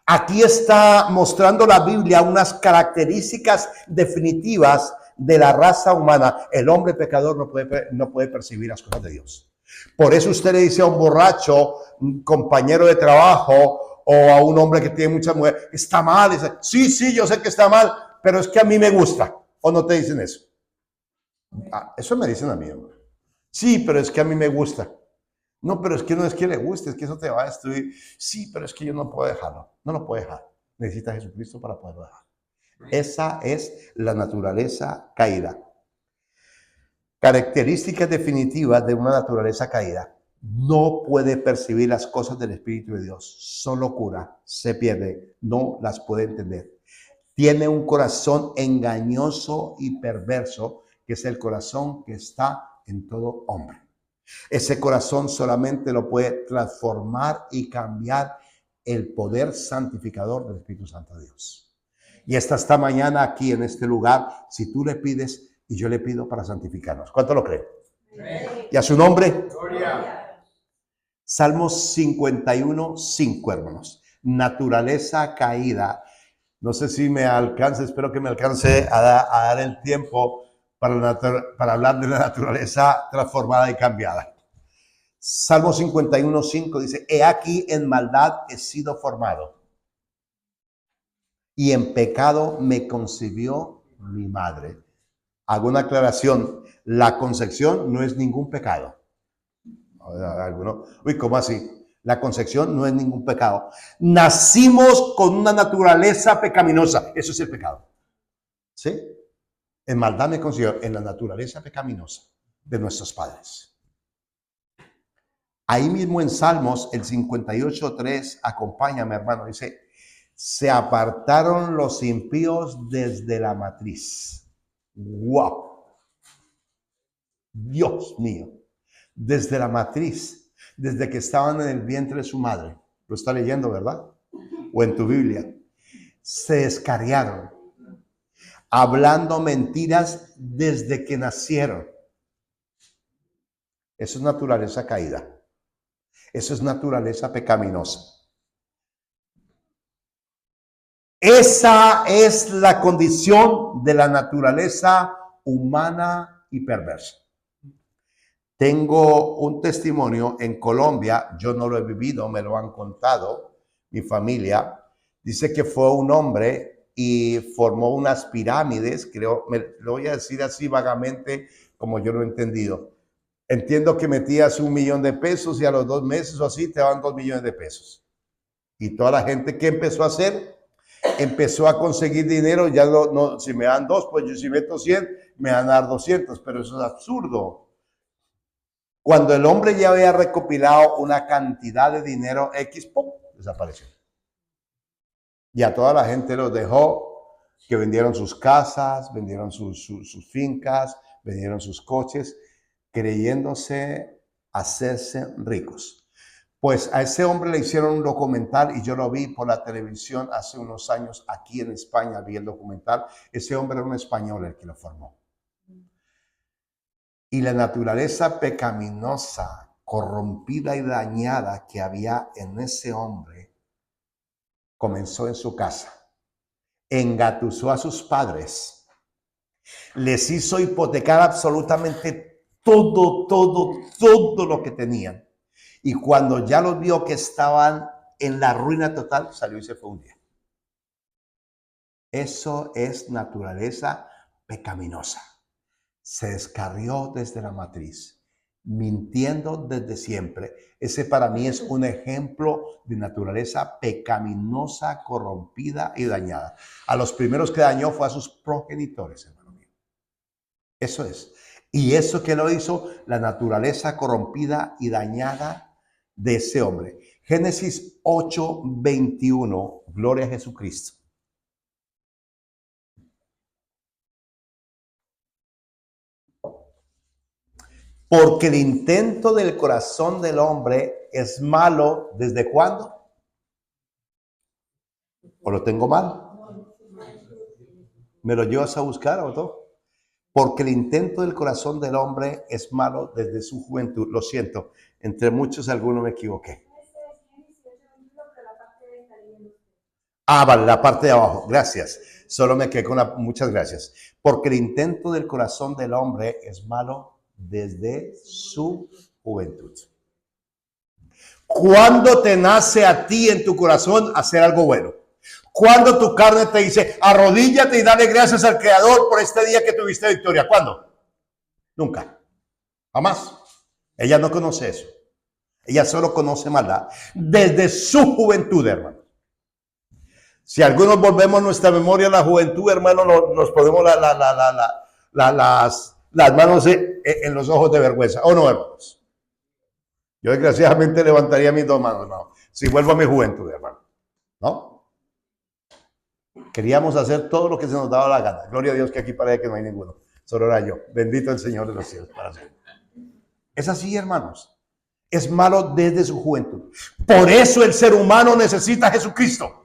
Aquí está mostrando la Biblia unas características definitivas de la raza humana. El hombre pecador no puede percibir las cosas de Dios. Por eso usted le dice a un borracho, un compañero de trabajo, o a un hombre que tiene muchas mujeres, está mal. Dice, sí, yo sé que está mal, pero es que a mí me gusta. ¿O no te dicen eso? Eso me dicen a mí, hombre. Sí, pero es que a mí me gusta. No, pero es que no es que le guste, es que eso te va a destruir. Sí, pero es que yo no puedo dejarlo. No lo puedo dejar. Necesita a Jesucristo para poderlo dejar. Esa es la naturaleza caída. Características definitivas de una naturaleza caída. No puede percibir las cosas del Espíritu de Dios. Son locura, se pierde, no las puede entender. Tiene un corazón engañoso y perverso, que es el corazón que está en todo hombre. Ese corazón solamente lo puede transformar y cambiar el poder santificador del Espíritu Santo de Dios. Y esta mañana aquí en este lugar, si tú le pides y yo le pido para santificarnos. ¿Cuánto lo creen? ¿Y a su nombre? Gloria. Salmos 51:5, hermanos. Naturaleza caída. No sé si me alcance, espero que me alcance a dar el tiempo para hablar de la naturaleza transformada y cambiada. Salmo 51:5 dice, he aquí en maldad he sido formado y en pecado me concibió mi madre. Hago una aclaración, la concepción no es ningún pecado. Uy, ¿cómo así? La concepción no es ningún pecado. Nacimos con una naturaleza pecaminosa, eso es el pecado. ¿Sí? En maldad me concibió, en la naturaleza pecaminosa de nuestros padres. Ahí mismo en Salmos, el 58:3, acompáñame, hermano, dice, se apartaron los impíos desde la matriz. ¡Wow! Dios mío, desde la matriz, desde que estaban en el vientre de su madre. Lo está leyendo, ¿verdad? O en tu Biblia. Se descarriaron, hablando mentiras desde que nacieron. Eso es naturaleza caída. Eso es naturaleza pecaminosa. Esa es la condición de la naturaleza humana y perversa. Tengo un testimonio en Colombia, yo no lo he vivido, me lo han contado, mi familia. Dice que fue un hombre y formó unas pirámides, creo, lo voy a decir así vagamente como yo lo he entendido. Entiendo que metías $1,000,000 y a los 2 meses o así te daban $2,000,000. Y toda la gente, ¿qué empezó a hacer? Empezó a conseguir dinero, ya no, si me dan 2, pues yo si meto 100, me van a dar 200, pero eso es absurdo. Cuando el hombre ya había recopilado una cantidad de dinero X, ¡pum!, desapareció. Y a toda la gente los dejó, que vendieron sus casas, vendieron sus fincas, vendieron sus coches, creyéndose hacerse ricos. Pues a ese hombre le hicieron un documental y yo lo vi por la televisión hace unos años aquí en España, vi el documental. Ese hombre era un español el que lo formó. Y la naturaleza pecaminosa, corrompida y dañada que había en ese hombre comenzó en su casa. Engatusó a sus padres, les hizo hipotecar absolutamente todo lo que tenían. Y cuando ya los vio que estaban en la ruina total, salió y se fue un día. Eso es naturaleza pecaminosa. Se descarrió desde la matriz, mintiendo desde siempre. Ese para mí es un ejemplo de naturaleza pecaminosa, corrompida y dañada. A los primeros que dañó fue a sus progenitores, hermano mío. Eso es. Y eso que lo hizo, la naturaleza corrompida y dañada de ese hombre. Génesis 8:21, gloria a Jesucristo. Porque el intento del corazón del hombre es malo, ¿desde cuándo? ¿O lo tengo mal? ¿Me lo llevas a buscar o no? Porque el intento del corazón del hombre es malo desde su juventud. Lo siento, entre muchos algunos me equivoqué. Vale, la parte de abajo. Gracias. Solo me quedé con muchas gracias. Porque el intento del corazón del hombre es malo desde su juventud. ¿Cuándo te nace a ti en tu corazón hacer algo bueno? ¿Cuándo tu carne te dice, arrodíllate y dale gracias al Creador por este día que tuviste victoria? ¿Cuándo? Nunca. Jamás. Ella no conoce eso. Ella solo conoce maldad. Desde su juventud, hermano. Si algunos volvemos nuestra memoria a la juventud, hermano, nos ponemos las manos en los ojos de vergüenza. ¿O no, hermanos? Yo desgraciadamente levantaría mis dos manos, hermano. Si vuelvo a mi juventud, hermano. ¿No? Queríamos hacer todo lo que se nos daba la gana. Gloria a Dios que aquí parece que no hay ninguno. Solo era yo. Bendito el Señor de los cielos para siempre. Es así, hermanos. Es malo desde su juventud. Por eso el ser humano necesita a Jesucristo.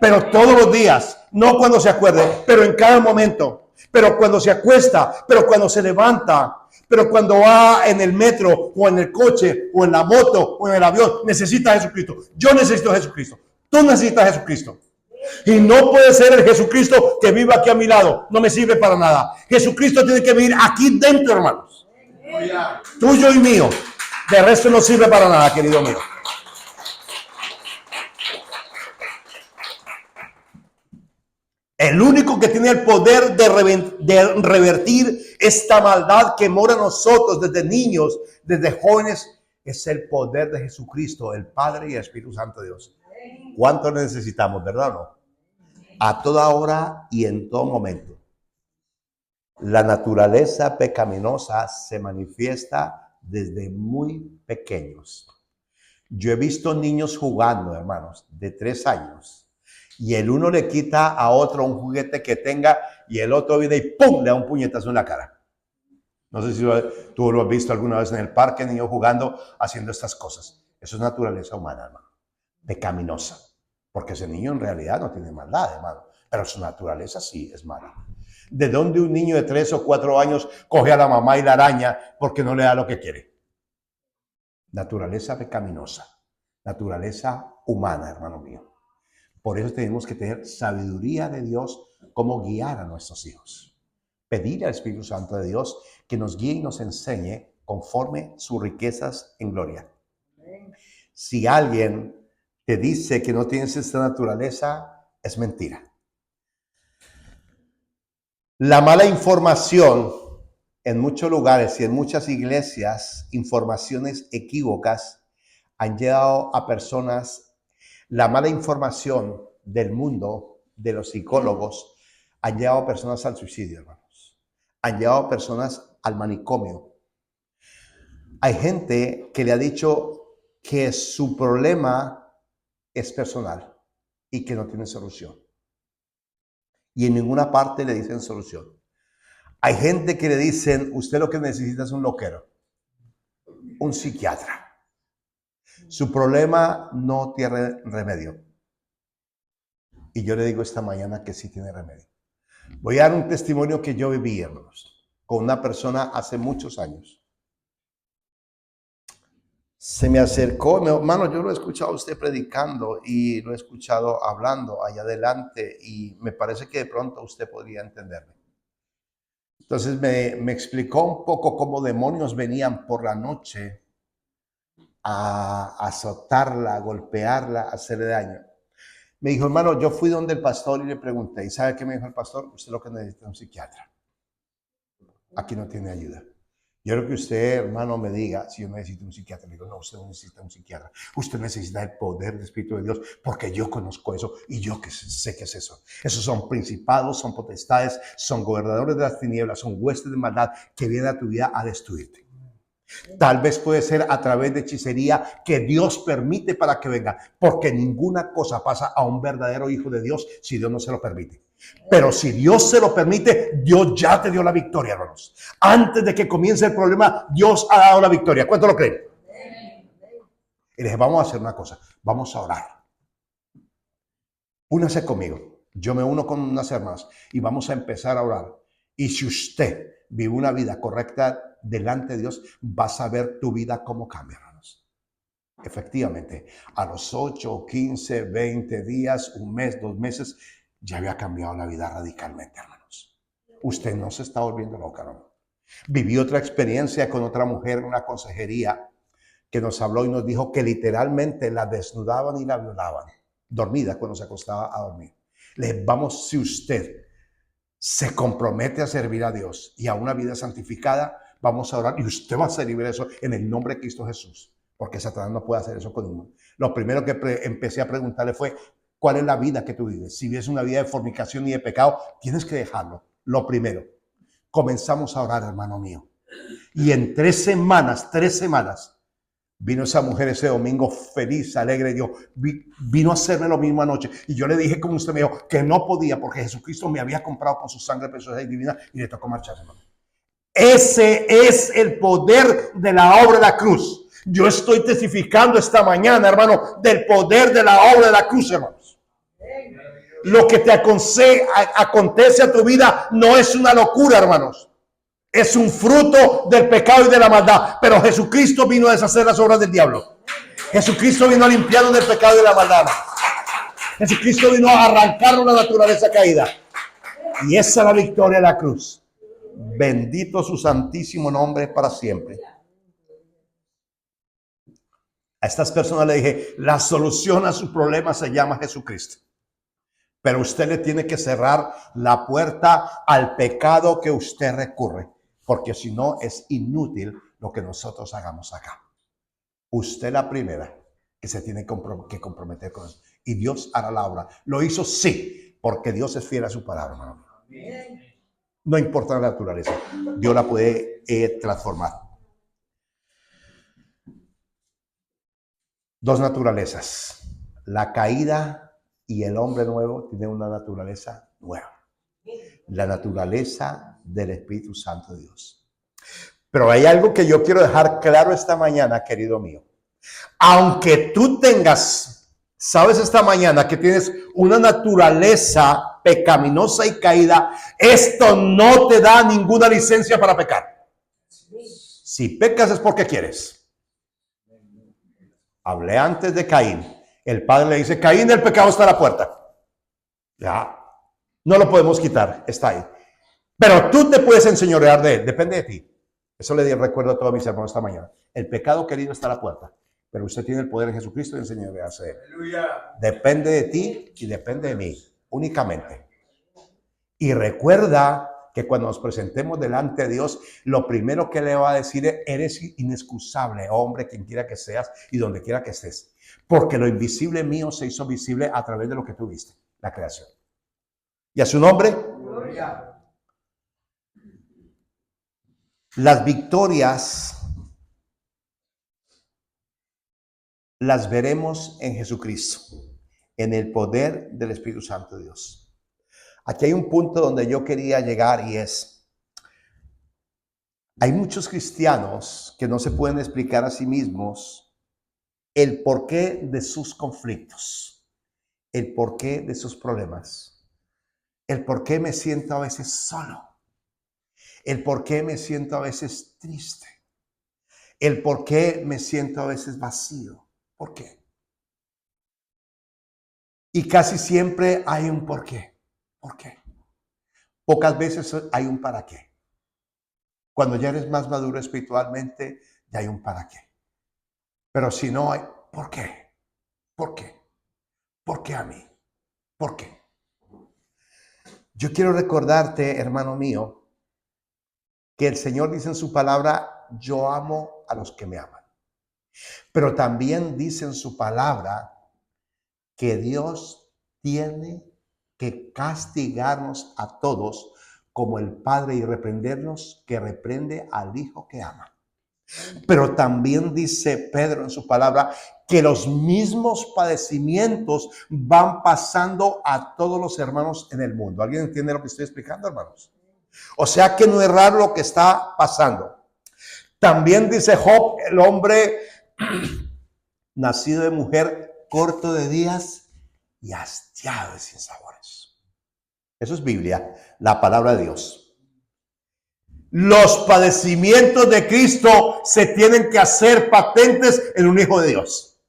Pero todos los días, no cuando se acuerde, pero en cada momento, pero cuando se acuesta, pero cuando se levanta, pero cuando va en el metro o en el coche o en la moto o en el avión, necesita a Jesucristo. Yo necesito a Jesucristo. Tú necesitas a Jesucristo. Y no puede ser el Jesucristo que vive aquí a mi lado. No me sirve para nada. Jesucristo tiene que vivir aquí dentro, hermanos. Tuyo y mío. De resto no sirve para nada, querido mío. El único que tiene el poder de revertir esta maldad que mora en nosotros desde niños, desde jóvenes, es el poder de Jesucristo, el Padre y el Espíritu Santo de Dios. ¿Cuánto necesitamos, verdad o no? A toda hora y en todo momento. La naturaleza pecaminosa se manifiesta desde muy pequeños. Yo he visto niños jugando, hermanos, de 3 años. Y el uno le quita a otro un juguete que tenga y el otro viene y ¡pum!, le da un puñetazo en la cara. No sé si tú lo has visto alguna vez en el parque, niños jugando, haciendo estas cosas. Eso es naturaleza humana, hermano. Pecaminosa. Porque ese niño en realidad no tiene maldad, hermano. Pero su naturaleza sí es mala. ¿De dónde un niño de 3 o 4 años coge a la mamá y la araña porque no le da lo que quiere? Naturaleza pecaminosa. Naturaleza humana, hermano mío. Por eso tenemos que tener sabiduría de Dios, cómo guiar a nuestros hijos. Pedir al Espíritu Santo de Dios que nos guíe y nos enseñe conforme sus riquezas en gloria. Si alguien te dice que no tienes esta naturaleza, es mentira. La mala información en muchos lugares y en muchas iglesias, informaciones equívocas, han llevado a personas. La mala información del mundo, de los psicólogos, han llevado a personas al suicidio, hermanos. Han llevado a personas al manicomio. Hay gente que le ha dicho que su problema es personal y que no tiene solución. Y en ninguna parte le dicen solución. Hay gente que le dicen, usted lo que necesita es un loquero, un psiquiatra. Su problema no tiene remedio. Y yo le digo esta mañana que sí tiene remedio. Voy a dar un testimonio que yo viví, hermanos, con una persona hace muchos años. Se me acercó, hermano, yo lo he escuchado a usted predicando y lo he escuchado hablando allá adelante y me parece que de pronto usted podría entenderme. Entonces me explicó un poco cómo demonios venían por la noche a azotarla, a golpearla, a hacerle daño. Me dijo, hermano, yo fui donde el pastor y le pregunté, ¿y sabe qué me dijo el pastor? Usted lo que necesita es un psiquiatra. Aquí no tiene ayuda. Yo creo que usted, hermano, me diga si yo necesito un psiquiatra. Le digo, no, usted no necesita un psiquiatra. Usted necesita el poder del Espíritu de Dios, porque yo conozco eso y yo que sé qué es eso. Esos son principados, son potestades, son gobernadores de las tinieblas, son huestes de maldad que vienen a tu vida a destruirte. Tal vez puede ser a través de hechicería que Dios permite para que venga, porque ninguna cosa pasa a un verdadero hijo de Dios si Dios no se lo permite. Pero si Dios se lo permite, Dios ya te dio la victoria, hermanos. Antes de que comience el problema, Dios ha dado la victoria. ¿Cuánto lo creen? Y le dije, vamos a hacer una cosa, vamos a orar. Únase conmigo. Yo me uno con unas hermanas y vamos a empezar a orar. Y si usted vive una vida correcta delante de Dios, vas a ver tu vida cómo cambia, hermanos. Efectivamente, a los 8, 15, 20 días, un mes, 2 meses, ya había cambiado la vida radicalmente, hermanos. Usted no se está volviendo loca, ¿no? Viví otra experiencia con otra mujer en una consejería que nos habló y nos dijo que literalmente la desnudaban y la violaban, dormida cuando se acostaba a dormir. Le vamos, si usted se compromete a servir a Dios y a una vida santificada, vamos a orar y usted va a ser libre de eso en el nombre de Cristo Jesús, porque Satanás no puede hacer eso con uno. Lo primero que empecé a preguntarle fue, ¿cuál es la vida que tú vives? Si vives una vida de fornicación y de pecado, tienes que dejarlo. Lo primero. Comenzamos a orar, hermano mío. Y en 3 semanas, vino esa mujer ese domingo feliz, alegre. Dios vino a hacerme lo mismo anoche. Y yo le dije, como usted me dijo, que no podía porque Jesucristo me había comprado con su sangre preciosa y divina y le tocó marcharse, hermano. Ese es el poder de la obra de la cruz. Yo estoy testificando esta mañana, hermano, del poder de la obra de la cruz, hermanos. Lo que te acontece a tu vida no es una locura, hermanos. Es un fruto del pecado y de la maldad. Pero Jesucristo vino a deshacer las obras del diablo. Jesucristo vino a limpiarnos del pecado y de la maldad. Jesucristo vino a arrancarnos la naturaleza caída. Y esa es la victoria de la cruz. Bendito su santísimo nombre para siempre. A estas personas le dije, la solución a su problema se llama Jesucristo. Pero usted le tiene que cerrar la puerta al pecado que usted recurre, porque si no es inútil lo que nosotros hagamos acá. Usted la primera que se tiene que comprometer con eso. Y Dios hará la obra. ¿Lo hizo? Sí, porque Dios es fiel a su palabra, hermano. No importa la naturaleza, Dios la puede transformar. 2 naturalezas. La caída y el hombre nuevo tienen una naturaleza nueva. La naturaleza del Espíritu Santo de Dios. Pero hay algo que yo quiero dejar claro esta mañana, querido mío. Aunque tú tengas, sabes esta mañana que tienes una naturaleza pecaminosa y caída, esto no te da ninguna licencia para pecar. Si pecas es porque quieres. Hablé antes de Caín. El padre le dice, Caín, el pecado está a la puerta. Ya, no lo podemos quitar, está ahí. Pero tú te puedes enseñorear de él, depende de ti. Eso le recuerdo a todos mis hermanos esta mañana. El pecado, querido, está a la puerta. Pero usted tiene el poder en Jesucristo de enseñorearse de él. Depende de ti y depende de mí, únicamente. Y recuerda que cuando nos presentemos delante de Dios, lo primero que le va a decir es, eres inexcusable, hombre, quien quiera que seas y donde quiera que estés. Porque lo invisible mío se hizo visible a través de lo que tú viste, la creación. ¿Y a su nombre? Gloria. Las victorias las veremos en Jesucristo, en el poder del Espíritu Santo de Dios. Aquí hay un punto donde yo quería llegar y es, hay muchos cristianos que no se pueden explicar a sí mismos el porqué de sus conflictos, el porqué de sus problemas, el porqué me siento a veces solo, el porqué me siento a veces triste, el porqué me siento a veces vacío. ¿Por qué? Y casi siempre hay un porqué. ¿Por qué? Pocas veces hay un para qué. Cuando ya eres más maduro espiritualmente, ya hay un para qué. Pero si no hay, ¿por qué? ¿Por qué? ¿Por qué a mí? ¿Por qué? Yo quiero recordarte, hermano mío, que el Señor dice en su palabra, yo amo a los que me aman. Pero también dice en su palabra que Dios tiene que castigarnos a todos como el Padre y reprendernos que reprende al Hijo que ama. Pero también dice Pedro en su palabra que los mismos padecimientos van pasando a todos los hermanos en el mundo. ¿Alguien entiende lo que estoy explicando, hermanos? O sea que no es raro lo que está pasando. También dice Job, el hombre nacido de mujer, corto de días y hastiado de sinsabores. Eso es Biblia, la palabra de Dios. Los padecimientos de Cristo se tienen que hacer patentes en un hijo de Dios.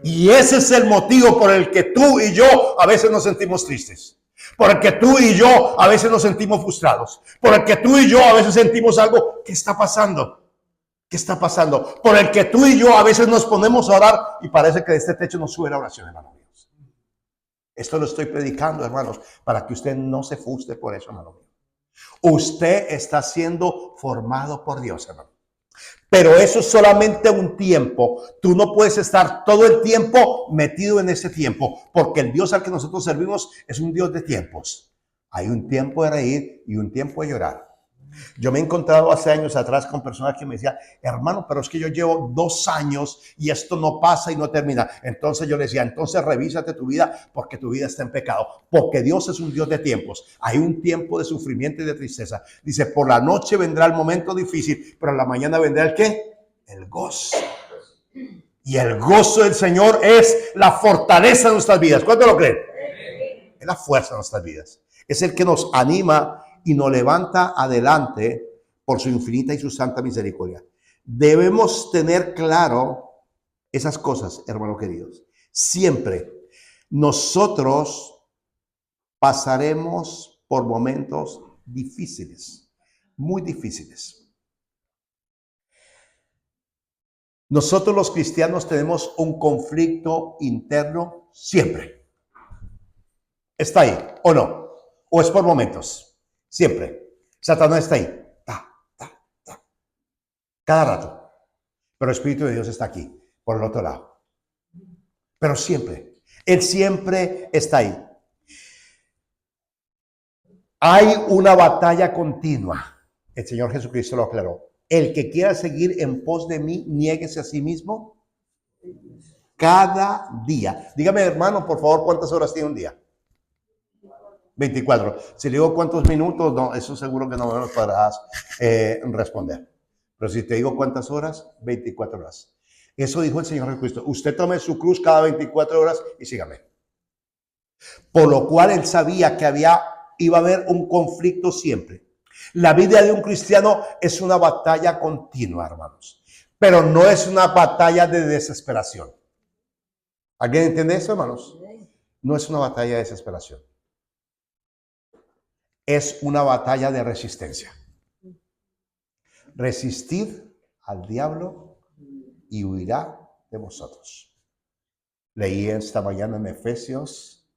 Y ese es el motivo por el que tú y yo a veces nos sentimos tristes. Por el que tú y yo a veces nos sentimos frustrados. Por el que tú y yo a veces sentimos algo. ¿Qué está pasando? ¿Qué está pasando? Por el que tú y yo a veces nos ponemos a orar y parece que de este techo no sube la oración, hermano mío. Esto lo estoy predicando, hermanos, para que usted no se frustre por eso, hermano mío. Usted está siendo formado por Dios, hermano. Pero eso es solamente un tiempo. Tú no puedes estar todo el tiempo metido en ese tiempo, porque el Dios al que nosotros servimos es un Dios de tiempos. Hay un tiempo de reír y un tiempo de llorar. Yo me he encontrado hace años atrás con personas que me decían, hermano, pero es que yo llevo 2 años y esto no pasa y no termina. Entonces yo le decía, entonces revísate tu vida porque tu vida está en pecado. Porque Dios es un Dios de tiempos. Hay un tiempo de sufrimiento y de tristeza. Dice, por la noche vendrá el momento difícil, pero en la mañana vendrá el ¿qué? El gozo. Y el gozo del Señor es la fortaleza de nuestras vidas. ¿Cuánto lo creen? Es la fuerza de nuestras vidas. Es el que nos anima y nos levanta adelante por su infinita y su santa misericordia. Debemos tener claro esas cosas, hermanos queridos. Siempre nosotros pasaremos por momentos difíciles, muy difíciles. Nosotros los cristianos tenemos un conflicto interno siempre. ¿Está ahí o no? ¿O es por momentos? Siempre. Satanás está ahí. Cada rato. Pero el Espíritu de Dios está aquí, por el otro lado. Pero siempre. Él siempre está ahí. Hay una batalla continua. El Señor Jesucristo lo aclaró. El que quiera seguir en pos de mí, niéguese a sí mismo cada día. Dígame, hermano, por favor, ¿cuántas horas tiene un día? 24. Si le digo cuántos minutos, no, eso seguro que no me lo podrás responder. Pero si te digo cuántas horas, 24 horas. Eso dijo el Señor Jesucristo. Usted tome su cruz cada 24 horas y sígame. Por lo cual él sabía que iba a haber un conflicto siempre. La vida de un cristiano es una batalla continua, hermanos. Pero no es una batalla de desesperación. ¿Alguien entiende eso, hermanos? No es una batalla de desesperación. Es una batalla de resistencia. Resistid al diablo y huirá de vosotros. Leí esta mañana en Efesios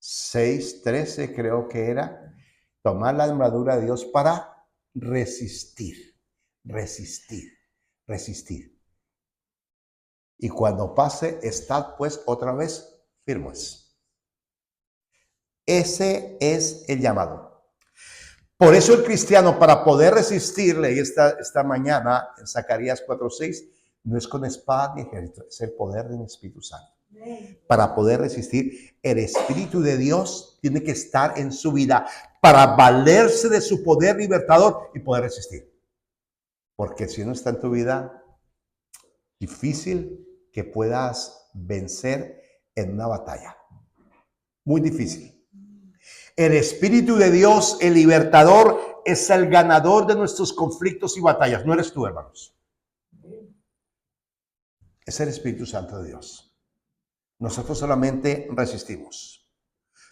6:13, creo que era, tomar la armadura de Dios para resistir, resistir, resistir. Y cuando pase, estad pues otra vez firmes. Ese es el llamado. Por eso el cristiano, para poder resistir, leí esta mañana en Zacarías 4:6, no es con espada ni ejército, es el poder del Espíritu Santo. Para poder resistir, el Espíritu de Dios tiene que estar en su vida para valerse de su poder libertador y poder resistir. Porque si no está en tu vida, difícil que puedas vencer en una batalla. Muy difícil. El Espíritu de Dios, el libertador, es el ganador de nuestros conflictos y batallas. No eres tú, hermanos. Es el Espíritu Santo de Dios. Nosotros solamente resistimos.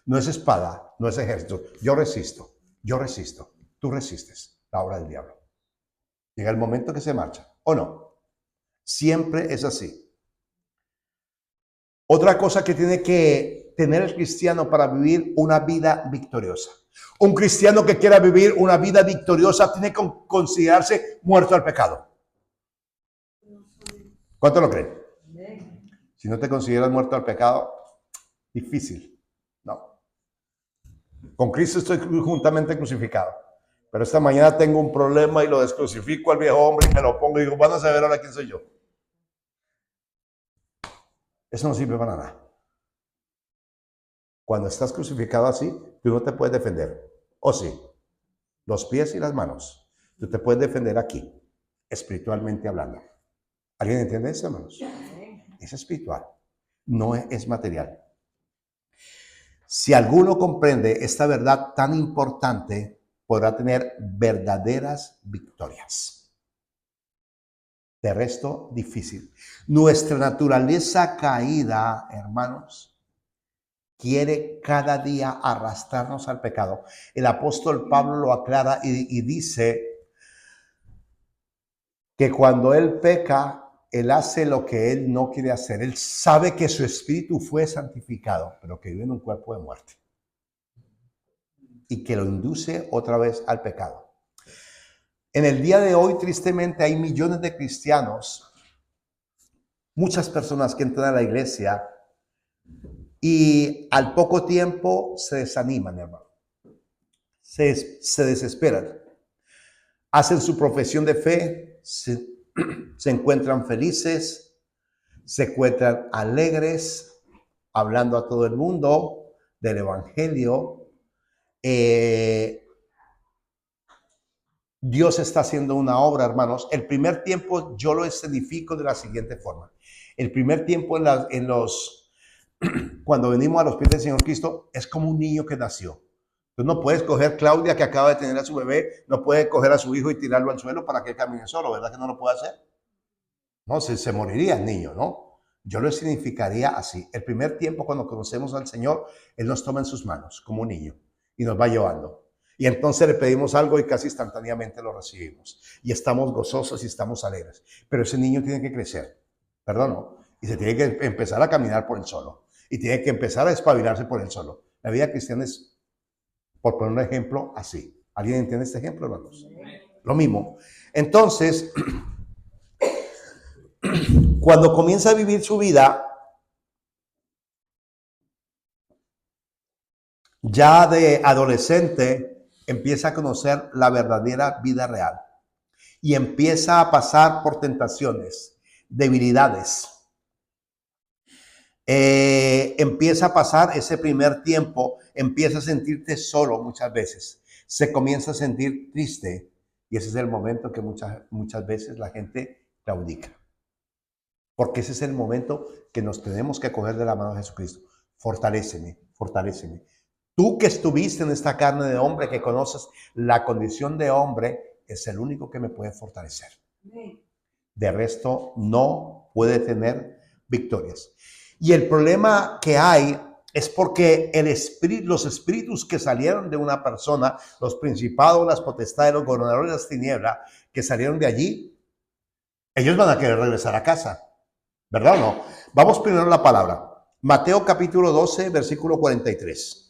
No es espada, no es ejército. Yo resisto, tú resistes la obra del diablo. Llega el momento que se marcha, ¿o no? Siempre es así. Otra cosa que tiene que tener el cristiano para vivir una vida victoriosa. Un cristiano que quiera vivir una vida victoriosa tiene que considerarse muerto al pecado. ¿Cuánto lo creen? Si no te consideras muerto al pecado, difícil, ¿no? Con Cristo estoy juntamente crucificado. Pero esta mañana tengo un problema y lo descrucifico al viejo hombre y me lo pongo y digo, van a saber ahora quién soy yo. Eso no sirve para nada. Cuando estás crucificado así, tú no te puedes defender. ¿O sí? Los pies y las manos. Tú te puedes defender aquí, espiritualmente hablando. ¿Alguien entiende eso, hermanos? Es espiritual, no es material. Si alguno comprende esta verdad tan importante, podrá tener verdaderas victorias. De resto, difícil. Nuestra naturaleza caída, hermanos, quiere cada día arrastrarnos al pecado. El apóstol Pablo lo aclara y dice que cuando él peca, él hace lo que él no quiere hacer. Él sabe que su espíritu fue santificado, pero que vive en un cuerpo de muerte. Y que lo induce otra vez al pecado. En el día de hoy, tristemente, hay millones de cristianos, muchas personas que entran a la iglesia y al poco tiempo se desaniman, hermano. Se desesperan. Hacen su profesión de fe, se encuentran felices, se encuentran alegres, hablando a todo el mundo del evangelio. Dios está haciendo una obra, hermanos. El primer tiempo yo lo escenifico de la siguiente forma. El primer tiempo cuando venimos a los pies del Señor Cristo es como un niño que nació. Tú no puedes coger Claudia, que acaba de tener a su bebé, no puede coger a su hijo y tirarlo al suelo para que él camine solo, ¿verdad que no lo puede hacer? No, se moriría el niño, ¿no? Yo lo significaría así. El primer tiempo, cuando conocemos al Señor, Él nos toma en sus manos como un niño y nos va llevando. Y entonces le pedimos algo y casi instantáneamente lo recibimos. Y estamos gozosos y estamos alegres. Pero ese niño tiene que crecer, perdón, ¿no? Y se tiene que empezar a caminar por él solo. Y tiene que empezar a espabilarse por él solo. La vida cristiana es, por poner un ejemplo, así. ¿Alguien entiende este ejemplo, hermanos? Lo mismo. Entonces, cuando comienza a vivir su vida, ya de adolescente, empieza a conocer la verdadera vida real y empieza a pasar por tentaciones, debilidades. Empieza a pasar ese primer tiempo, empieza a sentirte solo muchas veces, se comienza a sentir triste y ese es el momento que muchas veces la gente claudica. Porque ese es el momento que nos tenemos que coger de la mano de Jesucristo. Fortaléceme, fortaléceme. Tú que estuviste en esta carne de hombre, que conoces la condición de hombre, es el único que me puede fortalecer. De resto, no puede tener victorias. Y el problema que hay es porque los espíritus que salieron de una persona, los principados, las potestades, los gobernadores de las tinieblas, que salieron de allí, ellos van a querer regresar a casa. ¿Verdad o no? Vamos primero a la palabra. Mateo capítulo 12, versículo 43.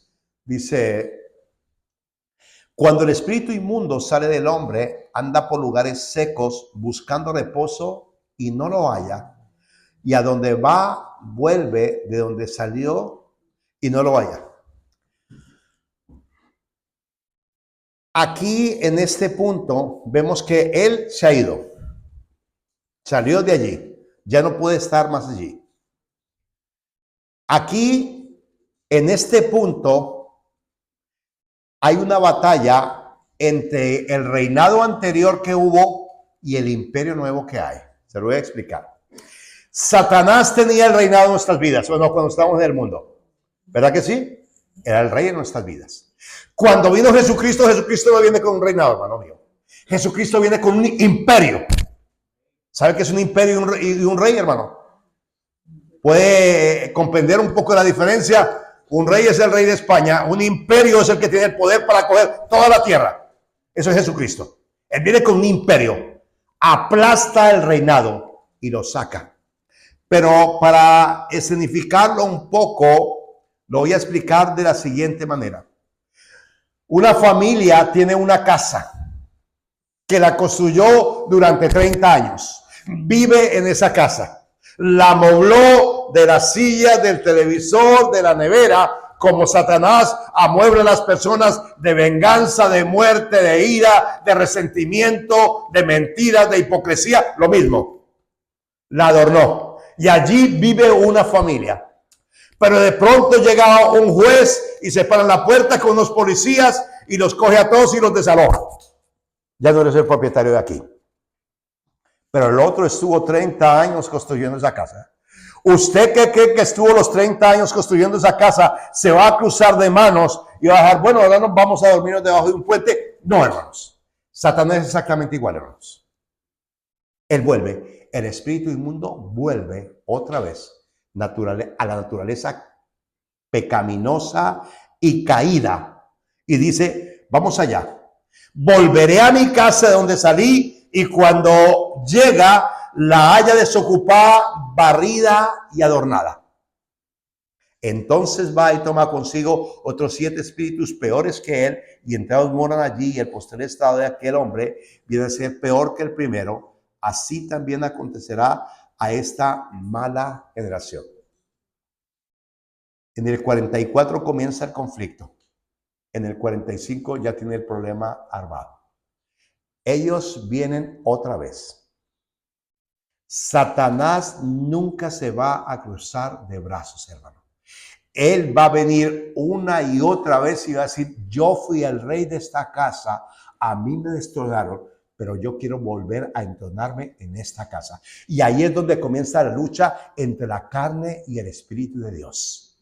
Dice, cuando el espíritu inmundo sale del hombre, anda por lugares secos buscando reposo y no lo halla. Y a donde va, vuelve de donde salió y no lo halla. Aquí en este punto vemos que él se ha ido. Salió de allí. Ya no puede estar más allí. Aquí, en este punto, hay una batalla entre el reinado anterior que hubo y el imperio nuevo que hay. Se lo voy a explicar. Satanás tenía el reinado en nuestras vidas, ¿o no? Cuando estábamos en el mundo. ¿Verdad que sí? Era el rey en nuestras vidas. Cuando vino Jesucristo, Jesucristo no viene con un reinado, hermano mío. Jesucristo viene con un imperio. ¿Sabe qué es un imperio y un rey, hermano? Puede comprender un poco la diferencia. Un rey es el rey de España. Un imperio es el que tiene el poder para coger toda la tierra. Eso es Jesucristo. Él viene con un imperio. Aplasta el reinado y lo saca. Pero para escenificarlo un poco, lo voy a explicar de la siguiente manera. Una familia tiene una casa que la construyó durante 30 años. Vive en esa casa. La amobló de las sillas, del televisor, de la nevera, como Satanás amuebla a las personas de venganza, de muerte, de ira, de resentimiento, de mentiras, de hipocresía. Lo mismo. La adornó. Y allí vive una familia. Pero de pronto llega un juez y se para en la puerta con unos policías y los coge a todos y los desaloja. Ya no eres el propietario de aquí. Pero el otro estuvo 30 años construyendo esa casa. ¿Usted qué cree que estuvo los 30 años construyendo esa casa? ¿Se va a cruzar de manos y va a dejar, bueno, ahora nos vamos a dormirnos debajo de un puente? No, hermanos. Satanás es exactamente igual, hermanos. Él vuelve, el espíritu inmundo vuelve otra vez a la naturaleza pecaminosa y caída. Y dice, vamos allá. Volveré a mi casa de donde salí y cuando llega la haya desocupada, barrida y adornada. Entonces va y toma consigo otros 7 espíritus peores que él y entrados moran allí y el posterior estado de aquel hombre viene a ser peor que el primero. Así también acontecerá a esta mala generación. En el 44 comienza el conflicto. En el 45 ya tiene el problema armado. Ellos vienen otra vez. Satanás nunca se va a cruzar de brazos, hermano. Él va a venir una y otra vez y va a decir, yo fui el rey de esta casa, a mí me destronaron, pero yo quiero volver a entronarme en esta casa. Y ahí es donde comienza la lucha entre la carne y el Espíritu de Dios.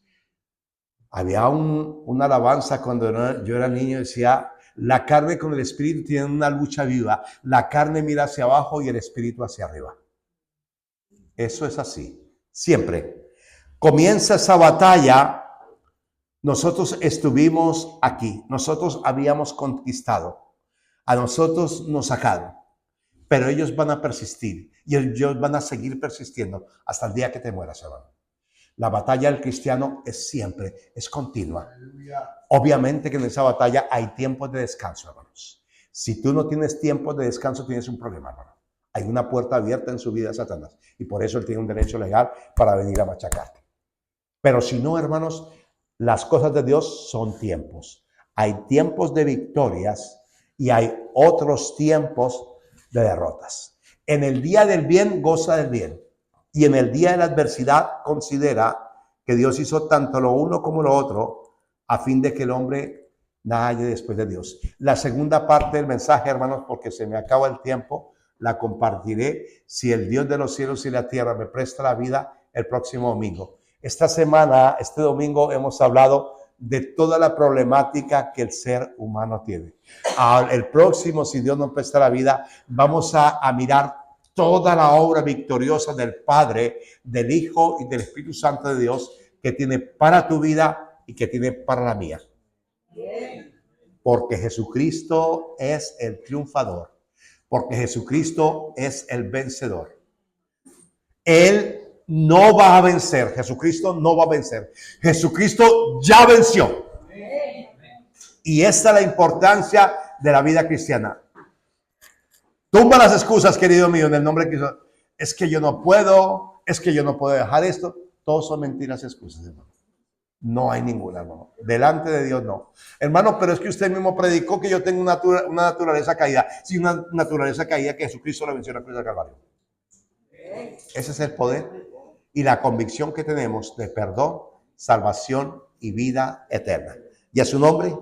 Había una alabanza cuando yo era niño, decía, la carne con el Espíritu tienen una lucha viva. La carne mira hacia abajo y el Espíritu hacia arriba. Eso es así, siempre. Comienza esa batalla, nosotros estuvimos aquí, nosotros habíamos conquistado. A nosotros nos sacaron, pero ellos van a persistir y ellos van a seguir persistiendo hasta el día que te mueras, hermano. La batalla del cristiano es siempre, es continua. Obviamente que en esa batalla hay tiempos de descanso, hermanos. Si tú no tienes tiempos de descanso, tienes un problema, hermano. Hay una puerta abierta en su vida a Satanás y por eso él tiene un derecho legal para venir a machacarte. Pero si no, hermanos, las cosas de Dios son tiempos. Hay tiempos de victorias y hay otros tiempos de derrotas. En el día del bien, goza del bien. Y en el día de la adversidad, considera que Dios hizo tanto lo uno como lo otro a fin de que el hombre nada haya después de Dios. La segunda parte del mensaje, hermanos, porque se me acaba el tiempo, la compartiré si el Dios de los cielos y la tierra me presta la vida el próximo domingo. Esta semana, este domingo, hemos hablado de toda la problemática que el ser humano tiene. El próximo, si Dios nos presta la vida, vamos a mirar toda la obra victoriosa del Padre, del Hijo y del Espíritu Santo de Dios que tiene para tu vida y que tiene para la mía. Porque Jesucristo es el triunfador. Porque Jesucristo es el vencedor. Él no va a vencer. Jesucristo no va a vencer. Jesucristo ya venció. Y esta es la importancia de la vida cristiana. Tumba las excusas, querido mío, en el nombre de Cristo. Es que yo no puedo, es que yo no puedo dejar esto. Todos son mentiras y excusas, hermano. No hay ninguna, hermano. Delante de Dios no. Hermano, pero es que usted mismo predicó que yo tengo una naturaleza caída. Sí, una naturaleza caída que Jesucristo le venció en la cruz del Calvario. Ese es el poder y la convicción que tenemos de perdón, salvación y vida eterna. Y a su nombre.